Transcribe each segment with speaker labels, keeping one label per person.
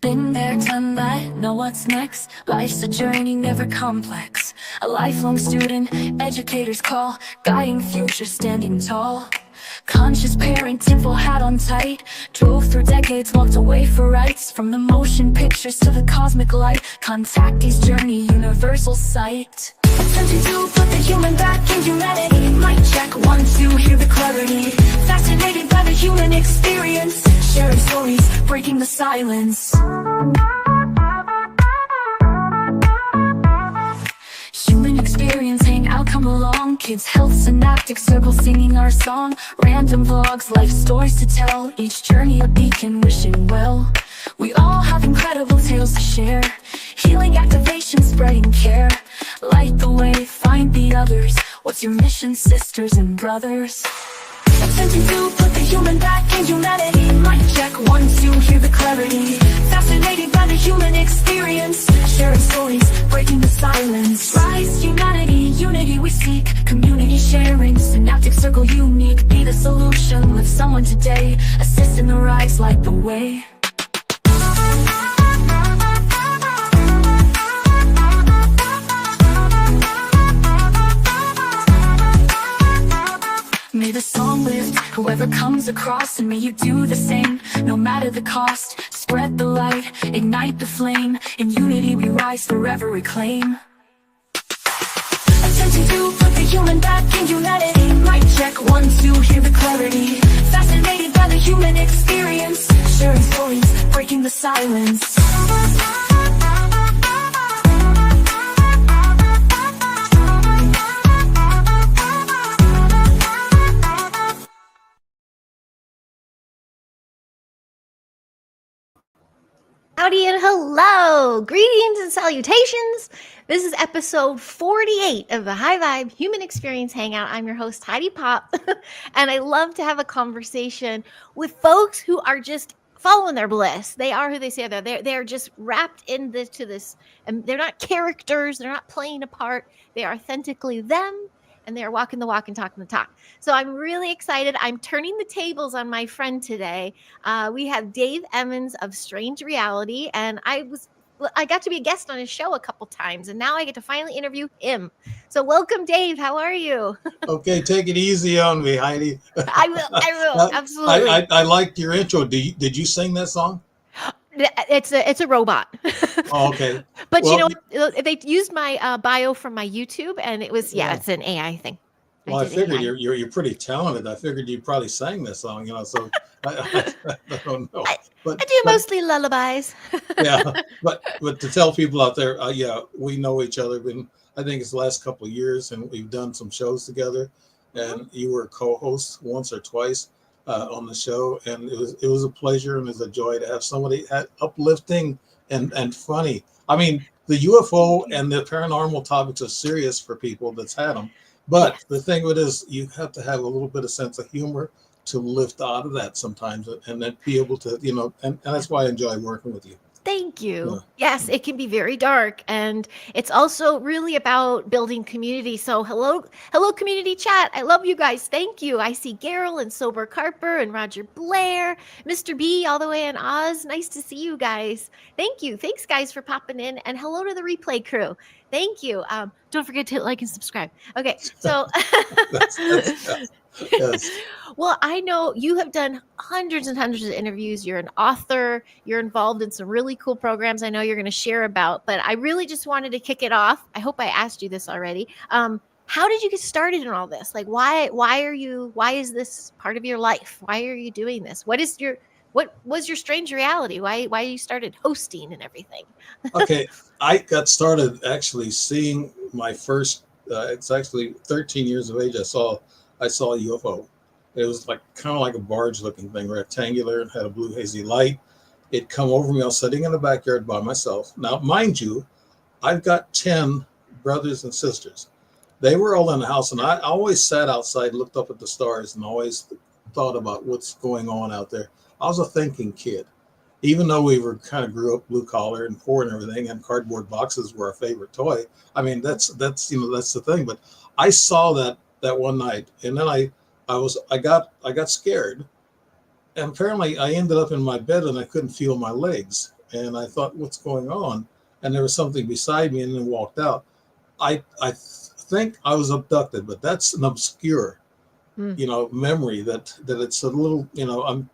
Speaker 1: Been there, done that, know what's next. Life's a journey, never complex. A lifelong student, educators call, guiding future, standing tall. Conscious parenting, full hat on tight. Drove through decades, walked away for rights. From the motion pictures to the cosmic light. Contactee's journey, universal sight. Attempting to put the human back in humanity. Mic check, 1, 2, hear the clarity. Fascinated by the human experience. Sharing stories, breaking the silence. Human experience, hang out, come along. Kids, health, synaptic circle, singing our song. Random vlogs, life stories to tell. Each journey a beacon, wishing well. We all have incredible tales to share. Healing activation, spreading care. Light the way, find the others. What's your mission, sisters and brothers? Attempting to put the human back in humanity. Mic check, 1, 2, hear the clarity. Fascinated by the human experience. Sharing stories, breaking the silence. Rise, humanity, unity we seek. Community sharing, synaptic circle unique. Be the solution, lift someone today. Assist in the rise, light the way. May the song lift whoever comes across, and may you do the same, no matter the cost. Spread the light, ignite the flame. In unity we rise, forever reclaim. Attempting to put the human back in humanity. Mic check, 1, 2, hear the clarity. Fascinated by the human experience. Sharing stories, breaking the silence.
Speaker 2: Howdy and hello! Greetings and salutations! This is episode 48 of the High Vibe Human Experience Hangout. I'm your host, Heidi Pop, and I love to have a conversation with folks who are just following their bliss. They are who they say they are. They're just wrapped into this, and they're not characters. They're not playing a part. They are authentically them, and they are walking the walk and talking the talk. So I'm really excited. I'm turning the tables on my friend today. We have Dave Emmons of Strange Reality, and I got to be a guest on his show a couple times, and now I get to finally interview him. So welcome, Dave. How are you?
Speaker 3: Okay, take it easy on me, Heidi.
Speaker 2: I will, absolutely.
Speaker 3: I liked your intro. Did you sing that song?
Speaker 2: It's a robot.
Speaker 3: Oh, okay.
Speaker 2: But well, you know, they used my bio from my YouTube, and it was it's an AI thing.
Speaker 3: Well, I figured you're pretty talented. I figured you probably sang this song, you know. So I don't know.
Speaker 2: But I do mostly lullabies.
Speaker 3: Yeah, but to tell people out there, we know each other. I think it's the last couple of years, and we've done some shows together. And you were a co-host once or twice on the show, and it was a pleasure and it was a joy to have somebody uplifting and funny. I mean, the UFO and the paranormal topics are serious for people that's had them. But the thing with it is, you have to have a little bit of sense of humor to lift out of that sometimes, and then be able to, and that's why I enjoy working with you.
Speaker 2: Thank you. Yes, it can be very dark, and it's also really about building community. So hello, community chat. I love you guys. Thank you. I see Gerald and Sober Carper and Roger Blair, Mr. B all the way in Oz. Nice to see you guys. Thank you. Thanks, guys, for popping in, and hello to the replay crew. Thank you. Don't forget to like and subscribe. Okay, so yes. Well, I know you have done hundreds and hundreds of interviews. You're an author. You're involved in some really cool programs I know you're going to share about, but I really just wanted to kick it off. I hope I asked you this already. How did you get started in all this? Like, why is this part of your life? Why are you doing this? What was your strange reality? Why you started hosting and everything?
Speaker 3: Okay. I got started actually seeing my first, it's actually 13 years of age. I saw a UFO. It was kind of like a barge looking thing, rectangular, and had a blue hazy light. It come over me. I was sitting in the backyard by myself. Now, mind you, I've got 10 brothers and sisters. They were all in the house, and I always sat outside, looked up at the stars, and always thought about what's going on out there. I was a thinking kid. Even though we were kind of grew up blue collar and poor and everything, and cardboard boxes were our favorite toy. I mean, that's the thing. But I saw that one night, and then I got scared, and apparently I ended up in my bed and I couldn't feel my legs. and I thought, what's going on? And there was something beside me, and then walked out. I think I was abducted, but that's an obscure,
Speaker 2: Mm.
Speaker 3: memory that it's a little, I'm,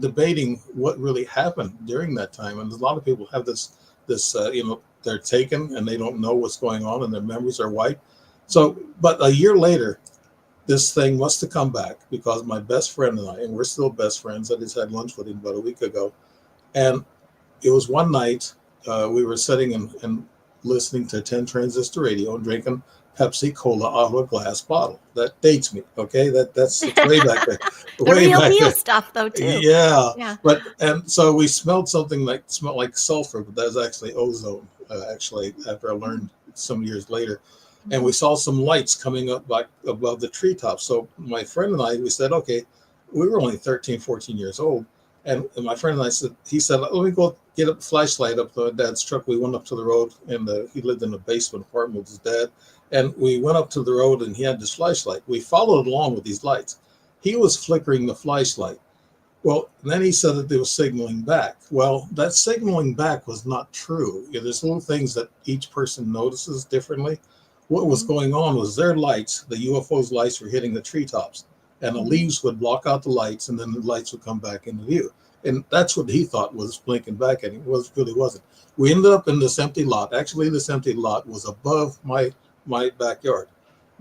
Speaker 3: debating what really happened during that time. And a lot of people have this, they're taken and they don't know what's going on and their memories are wiped. So, but a year later, this thing must have come back because my best friend and I, and we're still best friends. I just had lunch with him about a week ago. And it was one night we were sitting and listening to 10 transistor radio and drinking Pepsi Cola out of a glass bottle. That dates me. Okay. That's way back there.
Speaker 2: The
Speaker 3: Way
Speaker 2: real
Speaker 3: back
Speaker 2: deal
Speaker 3: there.
Speaker 2: stuff, though, too.
Speaker 3: Yeah.
Speaker 2: Yeah.
Speaker 3: And so we smelled something smelled like sulfur, but that was actually ozone, actually, after I learned some years later. And we saw some lights coming up like above the treetops. So my friend and I, we said, okay, we were only 13, 14 years old. And my friend and I he said, let me go get a flashlight up to Dad's truck. We went up to the road, and he lived in a basement apartment with his dad. And we went up to the road, and he had this flashlight. We followed along with these lights. He was flickering the flashlight. Well, then he said that they were signaling back. Well, that signaling back was not true. There's little things that each person notices differently. What was going on was their lights, the UFO's lights, were hitting the treetops, and the leaves would block out the lights, and then the lights would come back into view. And that's what he thought was blinking back at him. It really wasn't. We ended up in this empty lot. Actually, this empty lot was above my backyard,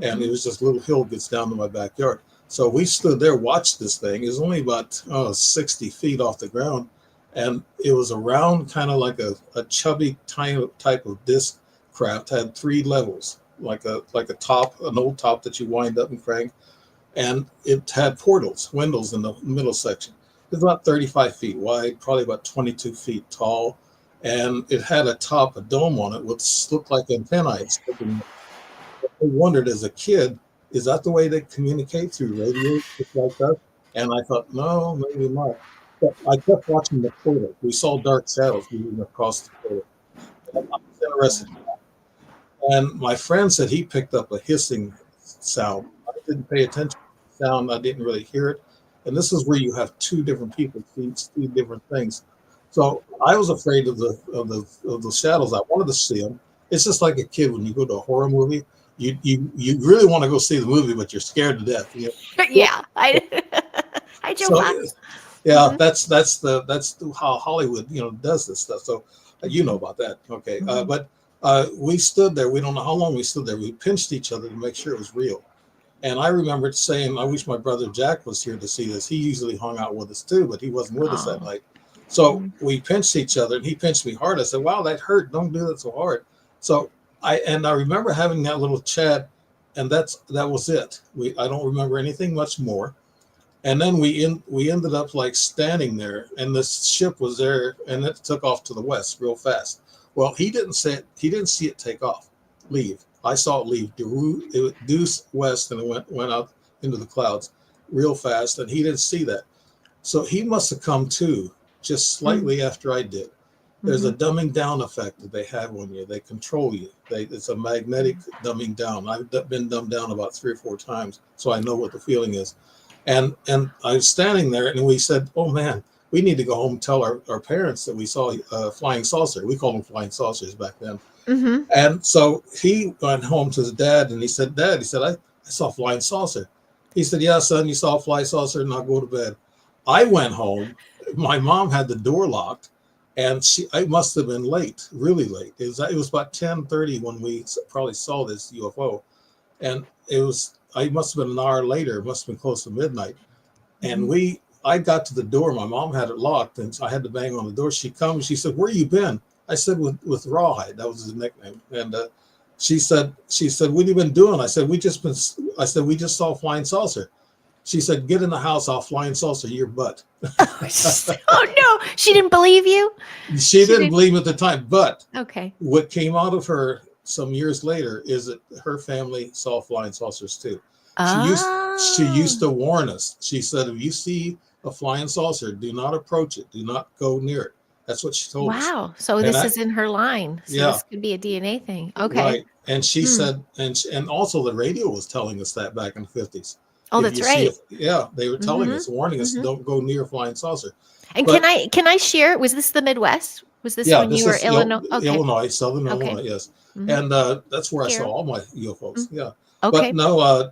Speaker 3: and it was just a little hill gets down to my backyard. So we stood there, watched this thing. It was only about 60 feet off the ground, and it was a round, kind of like a chubby type of disc craft. Had 3 levels, like a top, an old top that you wind up and crank, and it had windows in the middle section. It's about 35 feet wide, probably about 22 feet tall, and it had a dome on it, which looked like antennae. I wondered as a kid, is that the way they communicate through radio, just like that? And I thought, no, maybe not. But I kept watching the portal. We saw dark shadows moving across the portal. And I was interested in that. And my friend said he picked up a hissing sound. I didn't pay attention to the sound. I didn't really hear it. And this is where you have 2 different people see different things. So I was afraid of the shadows. I wanted to see them. It's just like a kid when you go to a horror movie. You really want to go see the movie, but you're scared to death.
Speaker 2: Yeah, I Joe Fox.
Speaker 3: Yeah, that's how Hollywood does this stuff. So you know about that, okay? But we stood there. We don't know how long we stood there. We pinched each other to make sure it was real. And I remember saying, I wish my brother Jack was here to see this. He usually hung out with us too, but he wasn't with us that night. So we pinched each other, and he pinched me hard. I said, "Wow, that hurt. Don't do that so hard." So I remember having that little chat, and that was it. I don't remember anything much more. And then we ended up like standing there, and this ship was there, and it took off to the west real fast. Well, he didn't see it. He didn't see it take off, leave. I saw it leave due west, and it went out into the clouds real fast, and he didn't see that. So he must have come to just slightly after I did. There's a dumbing down effect that they have on you. They control you. It's a magnetic dumbing down. I've been dumbed down about 3 or 4 times, so I know what the feeling is. And I was standing there, and we said, "Oh man, we need to go home and tell our parents that we saw a flying saucer." We called them flying saucers back then. And so he went home to his dad, and he said, "Dad," he said, I saw a flying saucer." He said, "Yeah, son, you saw a flying saucer. Now go to bed." I went home. My mom had the door locked, and I must have been late, really late. It was about 10:30 when we probably saw this UFO, and I must have been an hour later. It must have been close to midnight. And I got to the door. My mom had it locked, and I had to bang on the door. She comes. She said, "Where you been?" I said, with Rawhide. That was his nickname. And she said, "What have you been doing?" I said, we just saw a flying saucer. She said, "Get in the house. I'll fly and saucer your butt."
Speaker 2: Oh no, she didn't believe you.
Speaker 3: She didn't believe me at the time. But
Speaker 2: okay,
Speaker 3: what came out of her some years later is that her family saw flying saucers too. She used to warn us. She said, "If you see a flying saucer, do not approach it. Do not go near it." That's what she told us.
Speaker 2: Wow. So this is in her line. So this could be a DNA thing. Okay.
Speaker 3: Right. And she said, and also the radio was telling us that back in the 50s.
Speaker 2: Oh,
Speaker 3: if
Speaker 2: that's
Speaker 3: you see
Speaker 2: right.
Speaker 3: it, yeah, they were telling
Speaker 2: Mm-hmm.
Speaker 3: us, warning us,
Speaker 2: Mm-hmm.
Speaker 3: don't go near a flying saucer.
Speaker 2: And
Speaker 3: But
Speaker 2: can I share? Was this the Midwest? Was this
Speaker 3: yeah,
Speaker 2: when you
Speaker 3: this
Speaker 2: were
Speaker 3: is
Speaker 2: Illinois? Okay.
Speaker 3: Illinois, Southern
Speaker 2: Okay.
Speaker 3: Illinois, yes,
Speaker 2: Mm-hmm.
Speaker 3: and that's where I saw
Speaker 2: Scary.
Speaker 3: all my UFOs.
Speaker 2: Mm.
Speaker 3: Yeah, but
Speaker 2: Okay.
Speaker 3: no,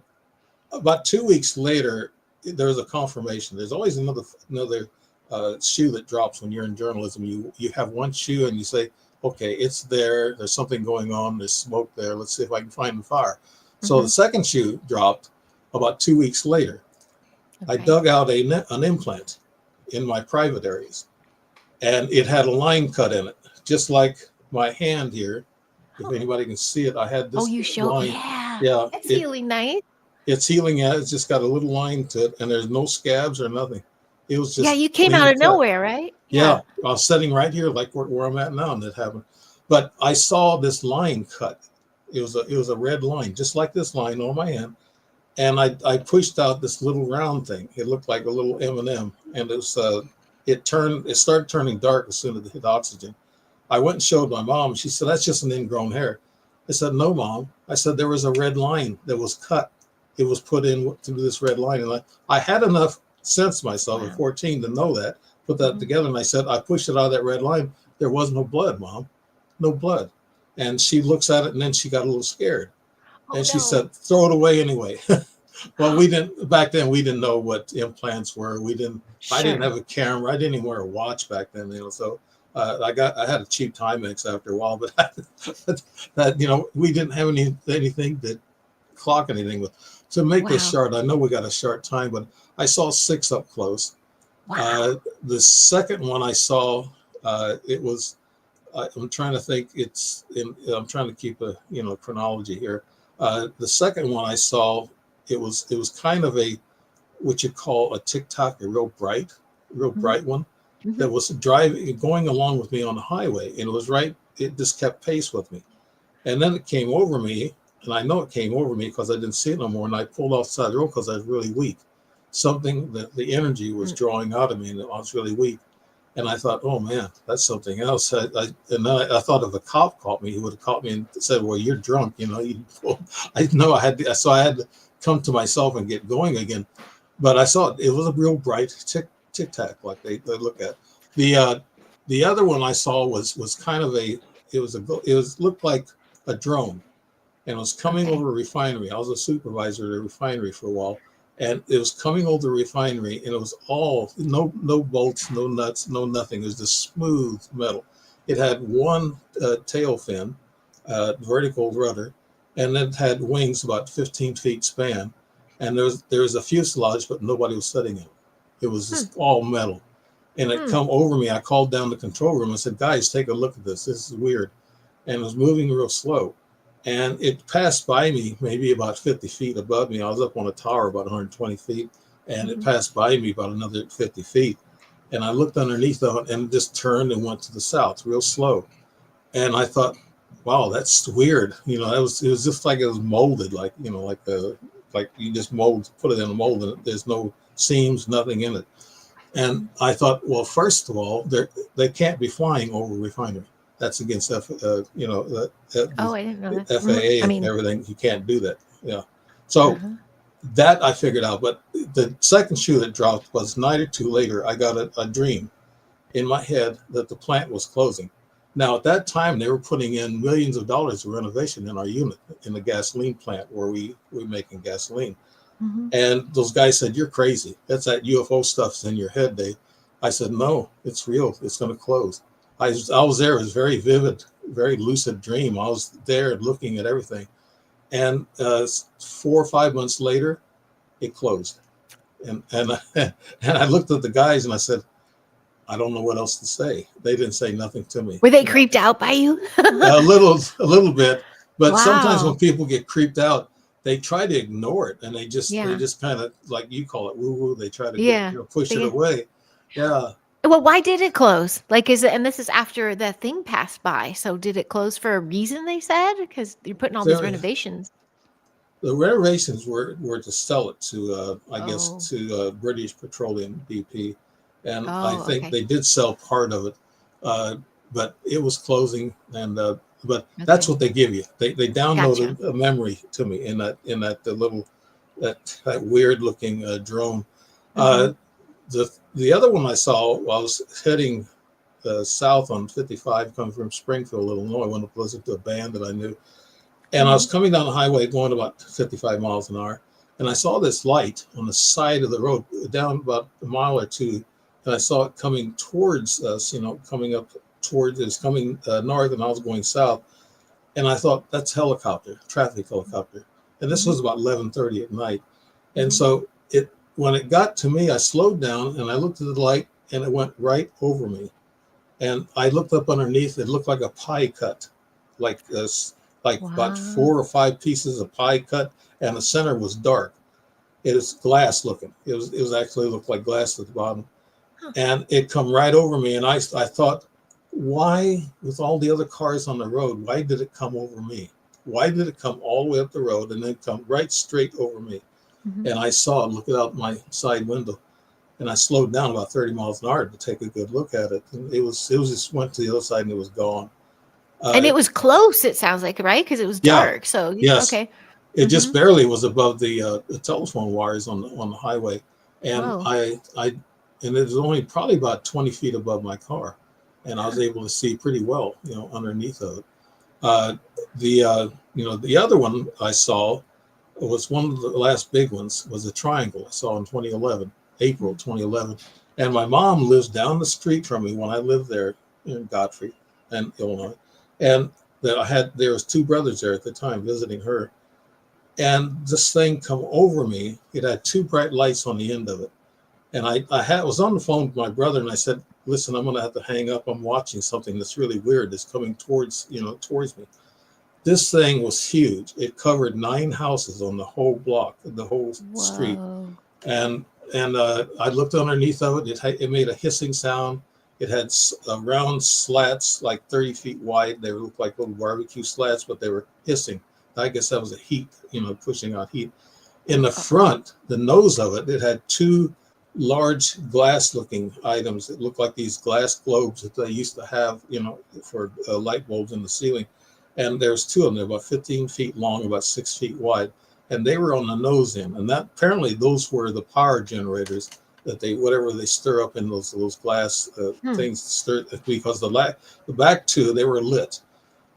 Speaker 3: about 2 weeks later, there was a confirmation. There's always another shoe that drops when you're in journalism. You have one shoe and you say, okay, it's there. There's something going on. There's smoke there. Let's see if I can find the fire. So
Speaker 2: Mm-hmm.
Speaker 3: the second shoe dropped about 2 weeks later. I
Speaker 2: Okay.
Speaker 3: dug out an implant in my private areas, and it had a line cut in it, just like my hand here. If
Speaker 2: Oh.
Speaker 3: anybody can see it, I had
Speaker 2: Oh,
Speaker 3: this
Speaker 2: you show.
Speaker 3: line.
Speaker 2: Yeah.
Speaker 3: Yeah,
Speaker 2: That's really nice.
Speaker 3: it's healing. It's just got a little line to it, and there's no scabs or nothing. It was
Speaker 2: Yeah,
Speaker 3: just
Speaker 2: you came out
Speaker 3: clean
Speaker 2: of
Speaker 3: cut.
Speaker 2: nowhere, right?
Speaker 3: Yeah,
Speaker 2: Yeah.
Speaker 3: I was sitting right here, like where I'm at now, and it happened. But I saw this line cut. It was a red line, just like this line on my hand, and I pushed out this little round thing. It looked like a little M&M, and it started turning dark as soon as it hit oxygen. I went and showed my mom. She said, that's just an ingrown hair. I said, no, Mom. I said, there was a red line that was cut. It was put in through this red line. And I had enough sense myself at 14 to know that, put that together. And I said, I pushed it out of that red line. There was no blood, Mom. No blood. And she looks at it, and then she got a little scared.
Speaker 2: Oh,
Speaker 3: And she
Speaker 2: no.
Speaker 3: said, throw it away anyway. Well, back then we didn't know what implants were. I didn't have a camera. I didn't even wear a watch back then, so I had a cheap Timex after a while, but that we didn't have anything to clock anything with. To make this
Speaker 2: Wow.
Speaker 3: short, I know we got a short time, but I saw 6 up close.
Speaker 2: Wow.
Speaker 3: The second one I saw, it was. I'm trying to think. I'm trying to keep a chronology here. The second one I saw, it was kind of what you call a tic-tac, a real bright one that was going along with me on the highway, and it just kept pace with me. And then it came over me, and I know it came over me because I didn't see it no more, and I pulled off the side of the road because I was really weak. Something that the energy was drawing out of me, and I was really weak. And I thought, oh man, that's something else. And then I thought if a cop caught me, he would have caught me and said, well, you're drunk. I know so I had to come to myself and get going again. But I saw it was a real bright tic-tac, like they look at. The other one I saw was kind of looked like a drone, and it was coming over a refinery. I was a supervisor at a refinery for a while, and it was coming over the refinery, and it was all no bolts, no nuts, no nothing. It was just smooth metal. It had one tail fin, vertical rudder, and it had wings about 15 feet span. And there was a fuselage, but nobody was sitting in it. It was just all metal. And it come over me. I called down the control room and said, guys, take a look at this. This is weird. And it was moving real slow. And it passed by me maybe about 50 feet above me. I was up on a tower about 120 feet. And it passed by me about another 50 feet. And I looked underneath of it and just turned and went to the south real slow. And I thought, wow, that's weird. It was just like it was molded, like you just put it in a mold, and there's no seams, nothing in it. And I thought, well, first of all, they can't be flying over a refinery. That's against
Speaker 2: Oh, I didn't know that.
Speaker 3: FAA and everything. You can't do that. Yeah. So that I figured out. But the second shoe that dropped was a night or two later. I got a dream in my head that the plant was closing. Now, at that time, they were putting in millions of dollars of renovation in our unit, in the gasoline plant where we're making gasoline. And those guys said, you're crazy. That's that UFO stuff's in your head, Dave. I said, no, it's real. It's going to close. I was there. It was a very vivid, very lucid dream. I was there looking at everything. And 4 or 5 months later, it closed. And I looked at the guys and I said, I don't know what else to say. They didn't say nothing to me.
Speaker 2: Were they creeped out by you?
Speaker 3: A little bit. But sometimes
Speaker 2: Wow.
Speaker 3: when people get creeped out, they try to ignore it, and they just kind of, like you call it, woo woo. They try to push it away. Yeah.
Speaker 2: Well, why did it close? Like, and this is after the thing passed by. So did it close for a reason, they said? Because you're putting all these renovations.
Speaker 3: The renovations were to sell it to, I guess, to British Petroleum, BP. And I think they did sell part of it, but it was closing. And but that's what they give you. They downloaded a memory to me in that little that weird looking drone.
Speaker 2: Mhm.
Speaker 3: The other one I saw while I was heading south on 55, coming from Springfield, Illinois. I went to listen to a band that I knew, and I was
Speaker 2: Mhm.
Speaker 3: coming down the highway going about 55 miles an hour, and I saw this light on the side of the road down about a mile or two, and I saw it coming towards us, coming up towards it was coming north, and I was going south, and I thought that's helicopter, traffic helicopter, and this
Speaker 2: Mhm.
Speaker 3: was about 11:30 at night, and
Speaker 2: Mhm.
Speaker 3: so it when it got to me, I slowed down and I looked at the light, and it went right over me, and I looked up underneath. It looked like a pie cut, like this, like about
Speaker 2: Wow.
Speaker 3: 4 or 5 pieces of pie cut, and the center was dark. It was glass looking. It was actually looked like glass at the bottom,
Speaker 2: Huh.
Speaker 3: and it come right over me. And I thought, why, with all the other cars on the road, why did it come over me? Why did it come all the way up the road and then come right straight over me?
Speaker 2: Mhm.
Speaker 3: And I saw it looking out my side window, and I slowed down about 30 miles an hour to take a good look at it. And it was just went to the other side and it was gone.
Speaker 2: And
Speaker 3: Uh,
Speaker 2: it was close, it sounds like, right? Because it was
Speaker 3: yeah,
Speaker 2: dark. So,
Speaker 3: yes,
Speaker 2: okay.
Speaker 3: it just
Speaker 2: Mhm.
Speaker 3: barely was above the telephone wires on the highway, and
Speaker 2: Whoa.
Speaker 3: I and it was only probably about 20 feet above my car, and I was
Speaker 2: Huh.
Speaker 3: able to see pretty well, underneath of it. Uh, the other one I saw was one of the last big ones was a triangle I saw in 2011, April
Speaker 2: Mm.
Speaker 3: 2011. And my mom lives down the street from me when I lived there in Godfrey and Illinois. And that there was two brothers there at the time visiting her. And this thing come over me. It had two bright lights on the end of it. And was on the phone with my brother and I said, listen, I'm going to have to hang up. I'm watching something that's really weird that's coming towards me. This thing was huge. It covered 9 houses on the whole block, the whole street.
Speaker 2: Whoa.
Speaker 3: And I looked underneath of it. It made a hissing sound. It had round slats like 30 feet wide. They looked like little barbecue slats, but they were hissing. I guess that was a heat, pushing out heat. In the
Speaker 2: Uh-oh.
Speaker 3: front, the nose of it, it had two large glass-looking items that looked like these glass globes that they used to have, for light bulbs in the ceiling. And there's two of them. They're about 15 feet long, about 6 feet wide, and they were on the nose end. And that apparently those were the power generators that whatever they stir up in those glass
Speaker 2: Hmm.
Speaker 3: things stir, because the back two they were lit.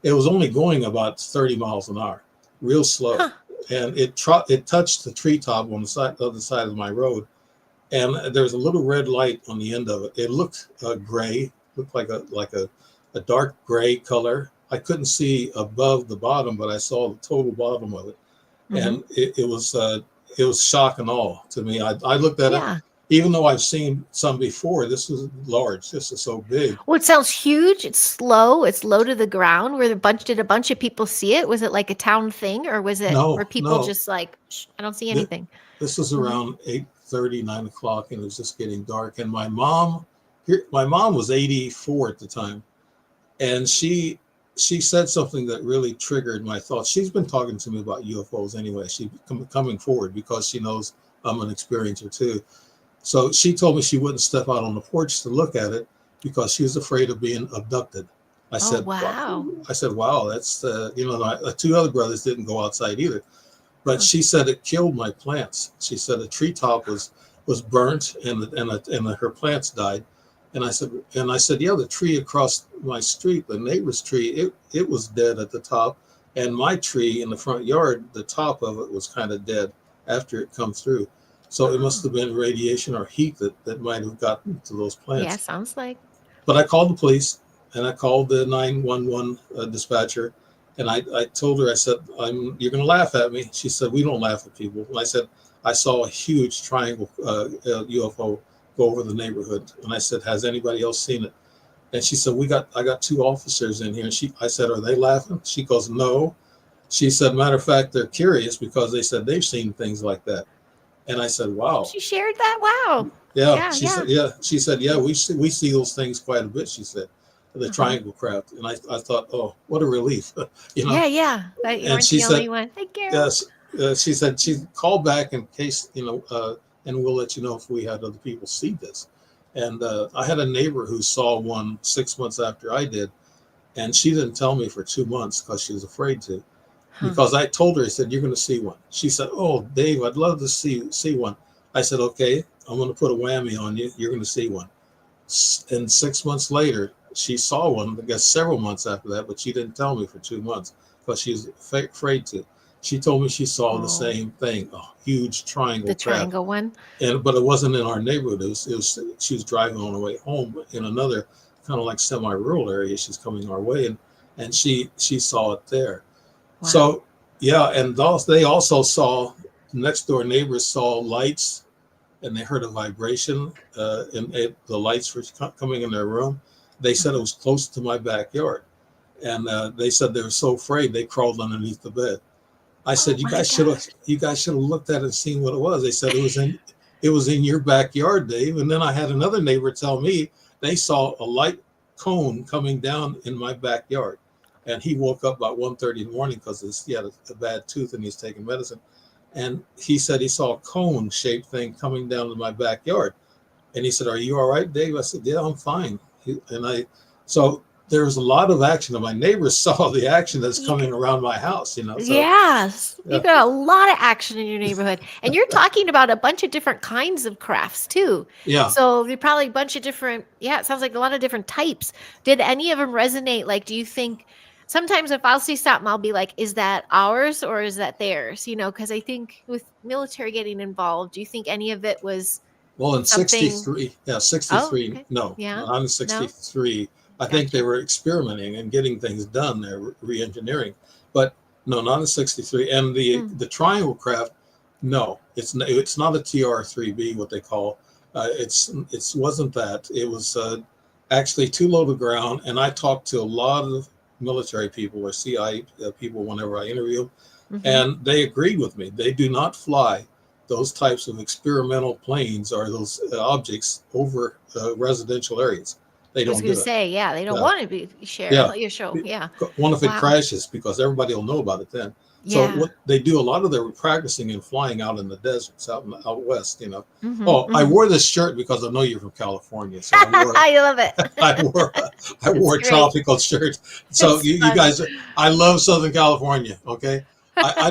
Speaker 3: It was only going about 30 miles an hour, real slow,
Speaker 2: Huh.
Speaker 3: and it touched the treetop on the other side of my road, and there's a little red light on the end of it. It looked gray, looked like a dark gray color. I couldn't see above the bottom, but I saw the total bottom of it,
Speaker 2: Mhm.
Speaker 3: and it was shock and awe to me. I looked at it,
Speaker 2: Yeah.
Speaker 3: even though I've seen some before. This was large. This is so big.
Speaker 2: Well, it sounds huge. It's slow. It's low to the ground. Did a bunch of people see it? Was it like a town thing, or were
Speaker 3: No,
Speaker 2: people
Speaker 3: no.
Speaker 2: just like, Shh, I don't see
Speaker 3: Th-
Speaker 2: anything?
Speaker 3: This was
Speaker 2: Mhm.
Speaker 3: around 8:30, 9 o'clock, and it was just getting dark. And my mom was 84 at the time, and she said something that really triggered my thoughts. She's been talking to me about UFOs anyway. She's coming forward because she knows I'm an experiencer too. So she told me she wouldn't step out on the porch to look at it because she was afraid of being abducted. I
Speaker 2: Oh,
Speaker 3: said, wow.
Speaker 2: wow.
Speaker 3: Wow, that's the two other brothers didn't go outside either. But
Speaker 2: Huh.
Speaker 3: she said it killed my plants. She said the treetop was burnt and her plants died. And I said, yeah, the tree across my street, the neighbor's tree, it was dead at the top, and my tree in the front yard, the top of it was kind of dead after it come through. So it must
Speaker 2: Oh.
Speaker 3: have been radiation or heat that might have gotten to those
Speaker 2: Yeah,
Speaker 3: plants.
Speaker 2: sounds like.
Speaker 3: But I called the police and I called the 911 dispatcher, and I told her, I said, you're going to laugh at me. She said, we don't laugh at people. And I said, I saw a huge triangle UFO go over the neighborhood. And I said, has anybody else seen it? And she said, I got two officers in here. And I said, are they laughing? She goes, no. She said, matter of fact, they're curious because they said they've seen things like that. And I said, wow.
Speaker 2: She shared that. Wow.
Speaker 3: Yeah,
Speaker 2: Yeah,
Speaker 3: she
Speaker 2: yeah.
Speaker 3: said, yeah. She said, yeah, we see those things quite a bit. She said, the
Speaker 2: Uh-huh.
Speaker 3: triangle craft, and I thought, oh, what a relief, you know.
Speaker 2: Yeah, yeah. That you
Speaker 3: And
Speaker 2: weren't
Speaker 3: she
Speaker 2: the
Speaker 3: said,
Speaker 2: only one. Hey, Carol.
Speaker 3: yes. She said she called back in case and we'll let you know if we had other people see this. And I had a neighbor who saw one 6 months after I did, and she didn't tell me for 2 months because she was afraid to.
Speaker 2: Huh.
Speaker 3: because I told her, I said, you're going to see one. She said, oh, Dave, I'd love to see one. I said, okay, I'm going to put a whammy on you. You're going to see one. And 6 months later, she saw one, I guess several months after that, but she didn't tell me for 2 months because she was afraid to. She told me she saw the
Speaker 2: Oh,
Speaker 3: same thing, a huge triangle
Speaker 2: the
Speaker 3: craft.
Speaker 2: triangle one.
Speaker 3: But it wasn't in our neighborhood. It was she was driving on her way home in another kind of like semi-rural area. She's coming our way, and she saw it there.
Speaker 2: Wow.
Speaker 3: So yeah, and they also saw, next door neighbors saw lights, and they heard a vibration, and the lights were coming in their room. They said it was close to my backyard, and they said they were so afraid they crawled underneath the bed. I said,
Speaker 2: Oh
Speaker 3: you
Speaker 2: my
Speaker 3: guys should have
Speaker 2: gosh.
Speaker 3: looked at it and seen what it was. They said it was in your backyard, Dave. And then I had another neighbor tell me they saw a light cone coming down in my backyard. And he woke up about 1:30 in the morning because he had a bad tooth and he's taking medicine. And he said he saw a cone shaped thing coming down to my backyard. And he said, are you all right, Dave? I said, yeah, I'm fine. So there was a lot of action, and my neighbors saw the action that's
Speaker 2: You
Speaker 3: coming around my house, So
Speaker 2: Yes, you
Speaker 3: yeah,
Speaker 2: got a lot of action in your neighborhood. And you're talking about a bunch of different kinds of crafts too.
Speaker 3: yeah.
Speaker 2: So you probably a bunch of different, yeah, it sounds like a lot of different types. Did any of them resonate? Like, do you think sometimes if I'll see something, I'll be like, is that ours or is that theirs? Because I think with military getting involved, do you think any of it was
Speaker 3: Well, in
Speaker 2: something?
Speaker 3: 63, yeah,
Speaker 2: Oh,
Speaker 3: 63,
Speaker 2: okay.
Speaker 3: no,
Speaker 2: Yeah.
Speaker 3: not in
Speaker 2: No?
Speaker 3: 63. I think they
Speaker 2: Gotcha.
Speaker 3: were experimenting and getting things done. They're re-engineering, but no, not in 63. And
Speaker 2: Hmm.
Speaker 3: the triangle craft, no, it's not a TR-3B, what they call. It wasn't that. It was actually too low to ground. And I talked to a lot of military people or CI people whenever I interview them,
Speaker 2: Hmm.
Speaker 3: and they agreed with me. They do not fly those types of experimental planes or those objects over residential areas. They
Speaker 2: I was
Speaker 3: don't
Speaker 2: going
Speaker 3: do
Speaker 2: to
Speaker 3: it.
Speaker 2: say, yeah, they don't
Speaker 3: Yeah,
Speaker 2: want to be
Speaker 3: yeah.
Speaker 2: your show. Yeah.
Speaker 3: One, if it
Speaker 2: Wow.
Speaker 3: crashes, because everybody will know about it then. So
Speaker 2: Yeah.
Speaker 3: what they do, a lot of their practicing and flying out in the deserts, out west.
Speaker 2: Hmm.
Speaker 3: Oh, I
Speaker 2: Hmm.
Speaker 3: wore this shirt because I know you're from California, so
Speaker 2: I love it.
Speaker 3: I wore I
Speaker 2: It's
Speaker 3: wore a
Speaker 2: great.
Speaker 3: tropical shirt. So
Speaker 2: It's
Speaker 3: you
Speaker 2: fun.
Speaker 3: guys, I love Southern California. Okay, I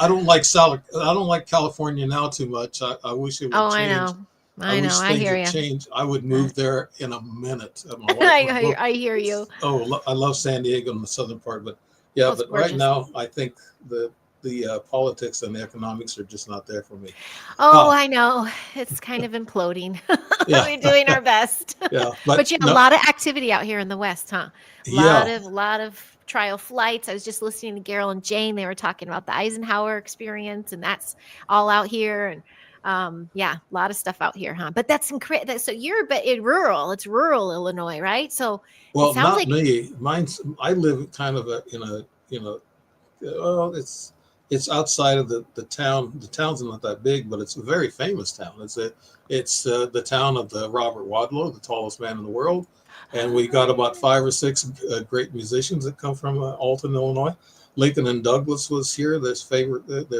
Speaker 3: don't like I don't like California now too much. I wish it would
Speaker 2: Oh, I
Speaker 3: change.
Speaker 2: know.
Speaker 3: I
Speaker 2: I know.
Speaker 3: wish
Speaker 2: I
Speaker 3: things
Speaker 2: hear
Speaker 3: would
Speaker 2: you.
Speaker 3: change. I would move there in a minute. My wife,
Speaker 2: I hear you.
Speaker 3: I love San Diego in the southern part, but yeah,
Speaker 2: Oh, it's
Speaker 3: but right
Speaker 2: gorgeous.
Speaker 3: now I think the politics and the economics are just not there for me.
Speaker 2: Oh,
Speaker 3: Ah,
Speaker 2: I know. It's kind of imploding.
Speaker 3: yeah,
Speaker 2: We're doing our best.
Speaker 3: yeah, but
Speaker 2: But you have a
Speaker 3: no,
Speaker 2: lot of activity out here in the West, huh?
Speaker 3: yeah,
Speaker 2: Lot of trial flights. I was just listening to Carol and Jane. They were talking about the Eisenhower experience, and that's all out here. And yeah, a lot of stuff out here, huh? But that's incredible. So you're but in rural. It's rural Illinois, right? So it
Speaker 3: well,
Speaker 2: sounds
Speaker 3: not
Speaker 2: like
Speaker 3: me. I live kind of well, it's outside of the town. The town's not that big, but it's a very famous town. It's the town of the Robert Wadlow, the tallest man in the world, and we got about 5 or 6 great musicians that come from Alton, Illinois. Lincoln and Douglas was here. Their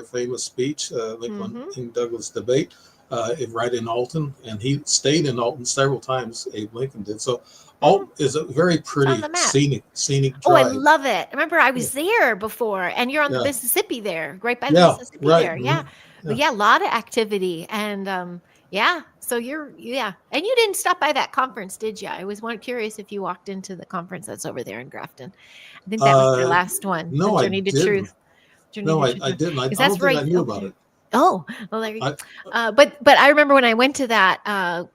Speaker 3: famous speech, Lincoln
Speaker 2: mm-hmm.
Speaker 3: and Douglas debate, right in Alton, and he stayed in Alton several times. Abe Lincoln did. So Alton is a very
Speaker 2: It's on
Speaker 3: pretty
Speaker 2: the map.
Speaker 3: scenic
Speaker 2: Oh, I
Speaker 3: drive.
Speaker 2: love it. Remember, I
Speaker 3: Yeah,
Speaker 2: was there before, and you're on the
Speaker 3: yeah,
Speaker 2: Mississippi there, right by the
Speaker 3: yeah,
Speaker 2: Mississippi
Speaker 3: right.
Speaker 2: there. Yeah. But
Speaker 3: Yeah.
Speaker 2: yeah, a lot of activity. And yeah, so yeah. And you didn't stop by that conference, did you? I was curious if you walked into the conference that's over there in Grafton. I think that was their
Speaker 3: Uh,
Speaker 2: last one, the
Speaker 3: no, I
Speaker 2: Journey to
Speaker 3: didn't.
Speaker 2: Truth. Journey
Speaker 3: No,
Speaker 2: to Truth.
Speaker 3: I didn't. I
Speaker 2: Because that's
Speaker 3: don't think I
Speaker 2: right.
Speaker 3: knew about
Speaker 2: Okay.
Speaker 3: it.
Speaker 2: Oh, well, there you
Speaker 3: I,
Speaker 2: but I remember when I went to that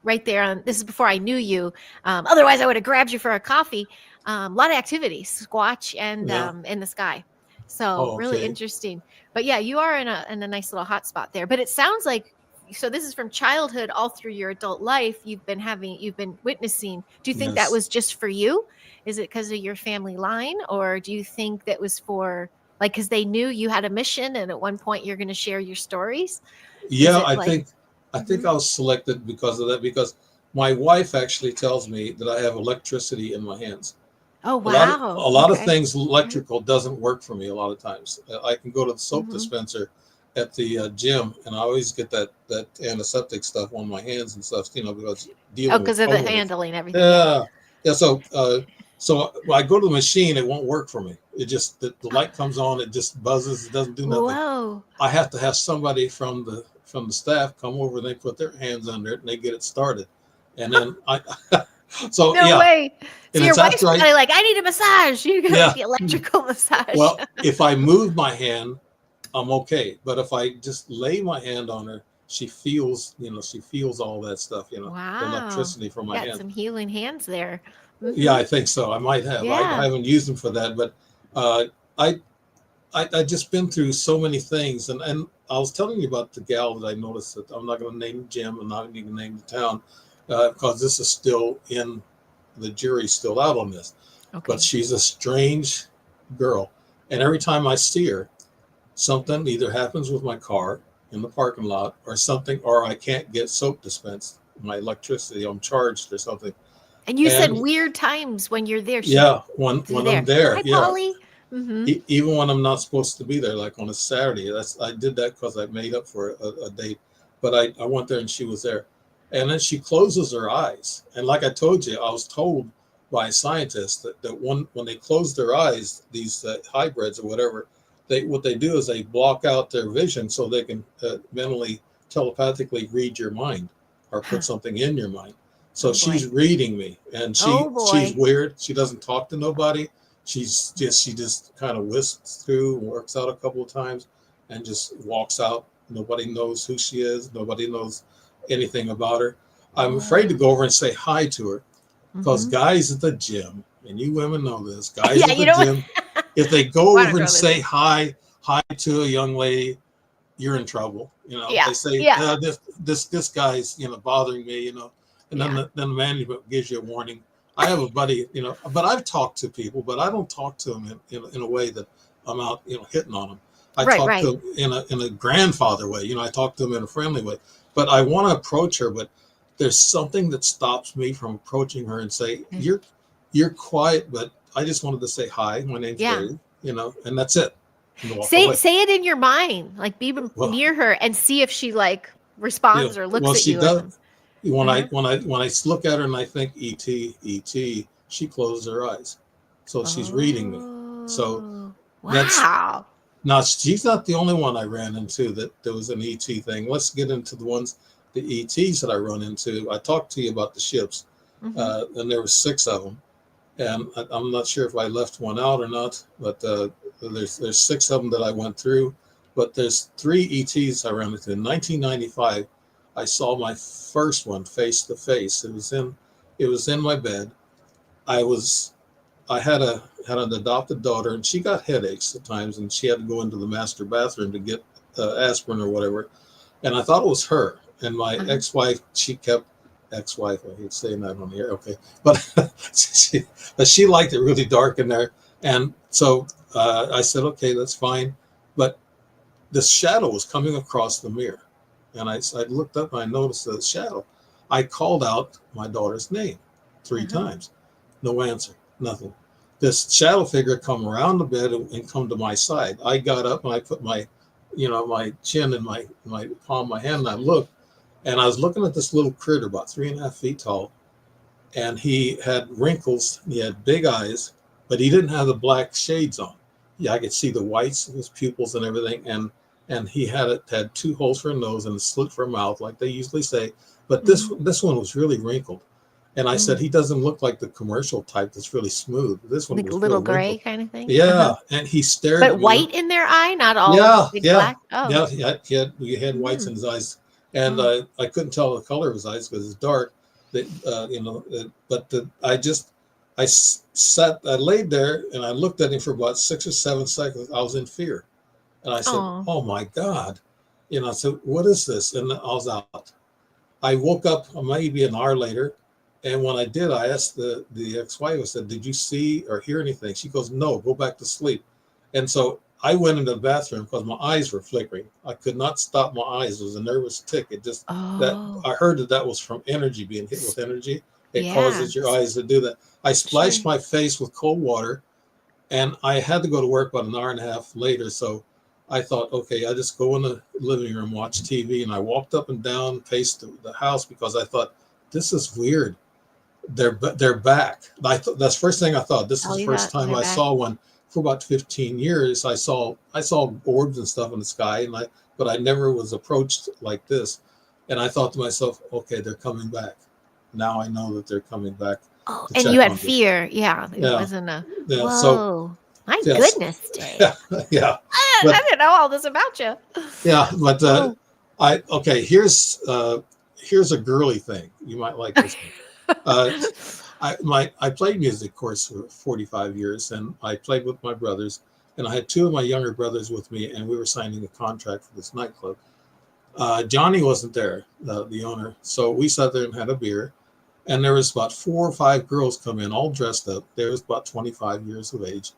Speaker 2: right there on this is before I knew you. Otherwise, I would have grabbed you for a coffee. A lot of activities, Squatch and
Speaker 3: yeah.
Speaker 2: in the sky. So
Speaker 3: Oh,
Speaker 2: really
Speaker 3: okay.
Speaker 2: interesting. But yeah, you are in a nice little hot spot there. But it sounds like so this is from childhood all through your adult life. You've been witnessing. Do you think that
Speaker 3: Yes.
Speaker 2: was just for you? Is it because of your family line, or do you think that was for like because they knew you had a mission and at one point you're going to share your stories? Is
Speaker 3: Yeah,
Speaker 2: it like?
Speaker 3: I think
Speaker 2: Mhm.
Speaker 3: I was selected because of that, because my wife actually tells me that I have electricity in my hands.
Speaker 2: Oh,
Speaker 3: A
Speaker 2: wow.
Speaker 3: lot of
Speaker 2: Okay.
Speaker 3: things
Speaker 2: Okay.
Speaker 3: electrical doesn't work for me a lot of times. I can go to the soap
Speaker 2: Mhm.
Speaker 3: dispenser at the gym, and I always get that antiseptic stuff on my hands and stuff, because
Speaker 2: Oh,
Speaker 3: dealing with
Speaker 2: because of the
Speaker 3: odor.
Speaker 2: handling everything. Yeah.
Speaker 3: Yeah, yeah. So So when I go to the machine, it won't work for me. It just the light comes on, it just buzzes, it doesn't do nothing.
Speaker 2: Whoa.
Speaker 3: I have to have somebody from the staff come over and they put their hands under it and they get it started. And then so
Speaker 2: No
Speaker 3: yeah.
Speaker 2: way. So
Speaker 3: And
Speaker 2: your
Speaker 3: it's
Speaker 2: wife's
Speaker 3: after
Speaker 2: probably like, I need a massage. You gotta
Speaker 3: Yeah.
Speaker 2: get the electrical massage.
Speaker 3: Well, if I move my hand, I'm okay. But if I just lay my hand on her, she feels all that stuff, the
Speaker 2: Wow.
Speaker 3: electricity from my
Speaker 2: Got
Speaker 3: hand.
Speaker 2: some healing hands there. Mhm.
Speaker 3: Yeah, I think so. I might have. I
Speaker 2: Yeah.
Speaker 3: haven't used them for that, but I just been through so many things, and I was telling you about the gal that I noticed that I'm not going to name Jim, I'm not even name the town, because this is still in the jury's still out on this.
Speaker 2: Okay.
Speaker 3: But she's a strange girl, and every time I see her, something either happens with my car in the parking lot, or I can't get soap dispensed. My electricity, I'm charged or something.
Speaker 2: And you said weird times when you're there.
Speaker 3: Yeah, when I'm there.
Speaker 2: Hi,
Speaker 3: Yeah.
Speaker 2: Polly. Mm-hmm.
Speaker 3: Even when I'm not supposed to be there, like on a Saturday. I did that because I made up for a date. But I went there and she was there. And then she closes her eyes. And like I told you, I was told by a scientist that when they close their eyes, these hybrids or whatever, what they do is they block out their vision so they can mentally, telepathically read your mind or put something in your mind. So she's reading me, and she's weird. She doesn't talk to nobody. She just kind of whisks through, works out a couple of times, and just walks out. Nobody knows who she is. Nobody knows anything about her. I'm afraid to go over and say hi to her because guys at the gym, and you women know this, guys at the gym, if they go over and say hi to a young lady, you're in trouble. They say, this guy's bothering me, and then the management gives you a warning. I have a buddy, but I've talked to people, but I don't talk to them in a way that I'm out, hitting on them. I talk to them in a grandfather way. I talk to them in a friendly way, but I want to approach her, but there's something that stops me from approaching her and say, you're quiet, but I just wanted to say hi. My name's Dave, and that's it.
Speaker 2: Say it in your mind, like be near her and see if she responds or looks at you.
Speaker 3: Well, she does. When I look at her and I think E.T., she closes her eyes, so she's reading me. So
Speaker 2: wow.
Speaker 3: Now she's not the only one I ran into that there was an E.T. thing. Let's get into the E.T.s that I run into. I talked to you about the ships, and there were 6 of them, and I'm not sure if I left one out or not, but there's 6 of them that I went through. But there's 3 E.T.s I ran into. In 1995, I saw my first one face to face. It was in my bed. I had an adopted daughter, and she got headaches at times, and she had to go into the master bathroom to get aspirin or whatever. And I thought it was her. And my ex-wife, I hate saying that on the air, okay, but she liked it really dark in there. And so I said, okay, that's fine. But this shadow was coming across the mirror. And I looked up and I noticed the shadow. I called out my daughter's name 3 times. No answer, nothing. This shadow figure come around the bed and come to my side. I got up and I put my chin in my palm of my hand, and I looked, and I was looking at this little critter about 3.5 feet tall. And he had wrinkles, he had big eyes, but he didn't have the black shades on. Yeah, I could see the whites of his pupils and everything. And he had 2 holes for a nose and a slit for a mouth, like they usually say. But this one was really wrinkled. And I said, he doesn't look like the commercial type that's really smooth. This one was
Speaker 2: little
Speaker 3: really
Speaker 2: gray
Speaker 3: wrinkled.
Speaker 2: kind of thing.
Speaker 3: Yeah, and he stared at me.
Speaker 2: But white in their eye, not all black. Oh.
Speaker 3: Yeah, he had whites in his eyes. And I couldn't tell the color of his eyes because it's dark. I laid there and I looked at him for about 6 or 7 seconds. I was in fear. And I said, oh my God. I said, what is this? And I was out. I woke up maybe an hour later. And when I did, I asked the ex-wife, I said, did you see or hear anything? She goes, no, go back to sleep. And so I went into the bathroom because my eyes were flickering. I could not stop my eyes. It was a nervous tick. It just, I heard that was from energy, being hit with energy. It causes your eyes to do that. I splashed my face with cold water, and I had to go to work about an hour and a half later. So I thought, okay, I just go in the living room, watch TV. And I walked up and down, paced the house because I thought, this is weird. they're back. That's the first thing I thought. This is
Speaker 2: Tell
Speaker 3: the
Speaker 2: you
Speaker 3: first
Speaker 2: that
Speaker 3: time
Speaker 2: they're
Speaker 3: I
Speaker 2: back.
Speaker 3: saw one for about 15 years. I saw orbs and stuff in the sky, but I never was approached like this. And I thought to myself, okay, they're coming back. Now I know that they're coming back
Speaker 2: Oh,
Speaker 3: to
Speaker 2: and you
Speaker 3: check
Speaker 2: had
Speaker 3: on me.
Speaker 2: fear. Yeah, it
Speaker 3: Yeah,
Speaker 2: wasn't a
Speaker 3: yeah. So
Speaker 2: whoa. My
Speaker 3: yes,
Speaker 2: goodness, Dave.
Speaker 3: yeah, yeah.
Speaker 2: I
Speaker 3: But
Speaker 2: didn't know all this about you.
Speaker 3: yeah, but
Speaker 2: Oh.
Speaker 3: I okay. Here's a girly thing. You might like this one. Uh, I played music, of course, for 45 years, and I played with my brothers, and I had two of my younger brothers with me, and we were signing a contract for this nightclub. Johnny wasn't there, the owner, so we sat there and had a beer, and there was about 4 or 5 girls come in, all dressed up. They was about 25 years of age,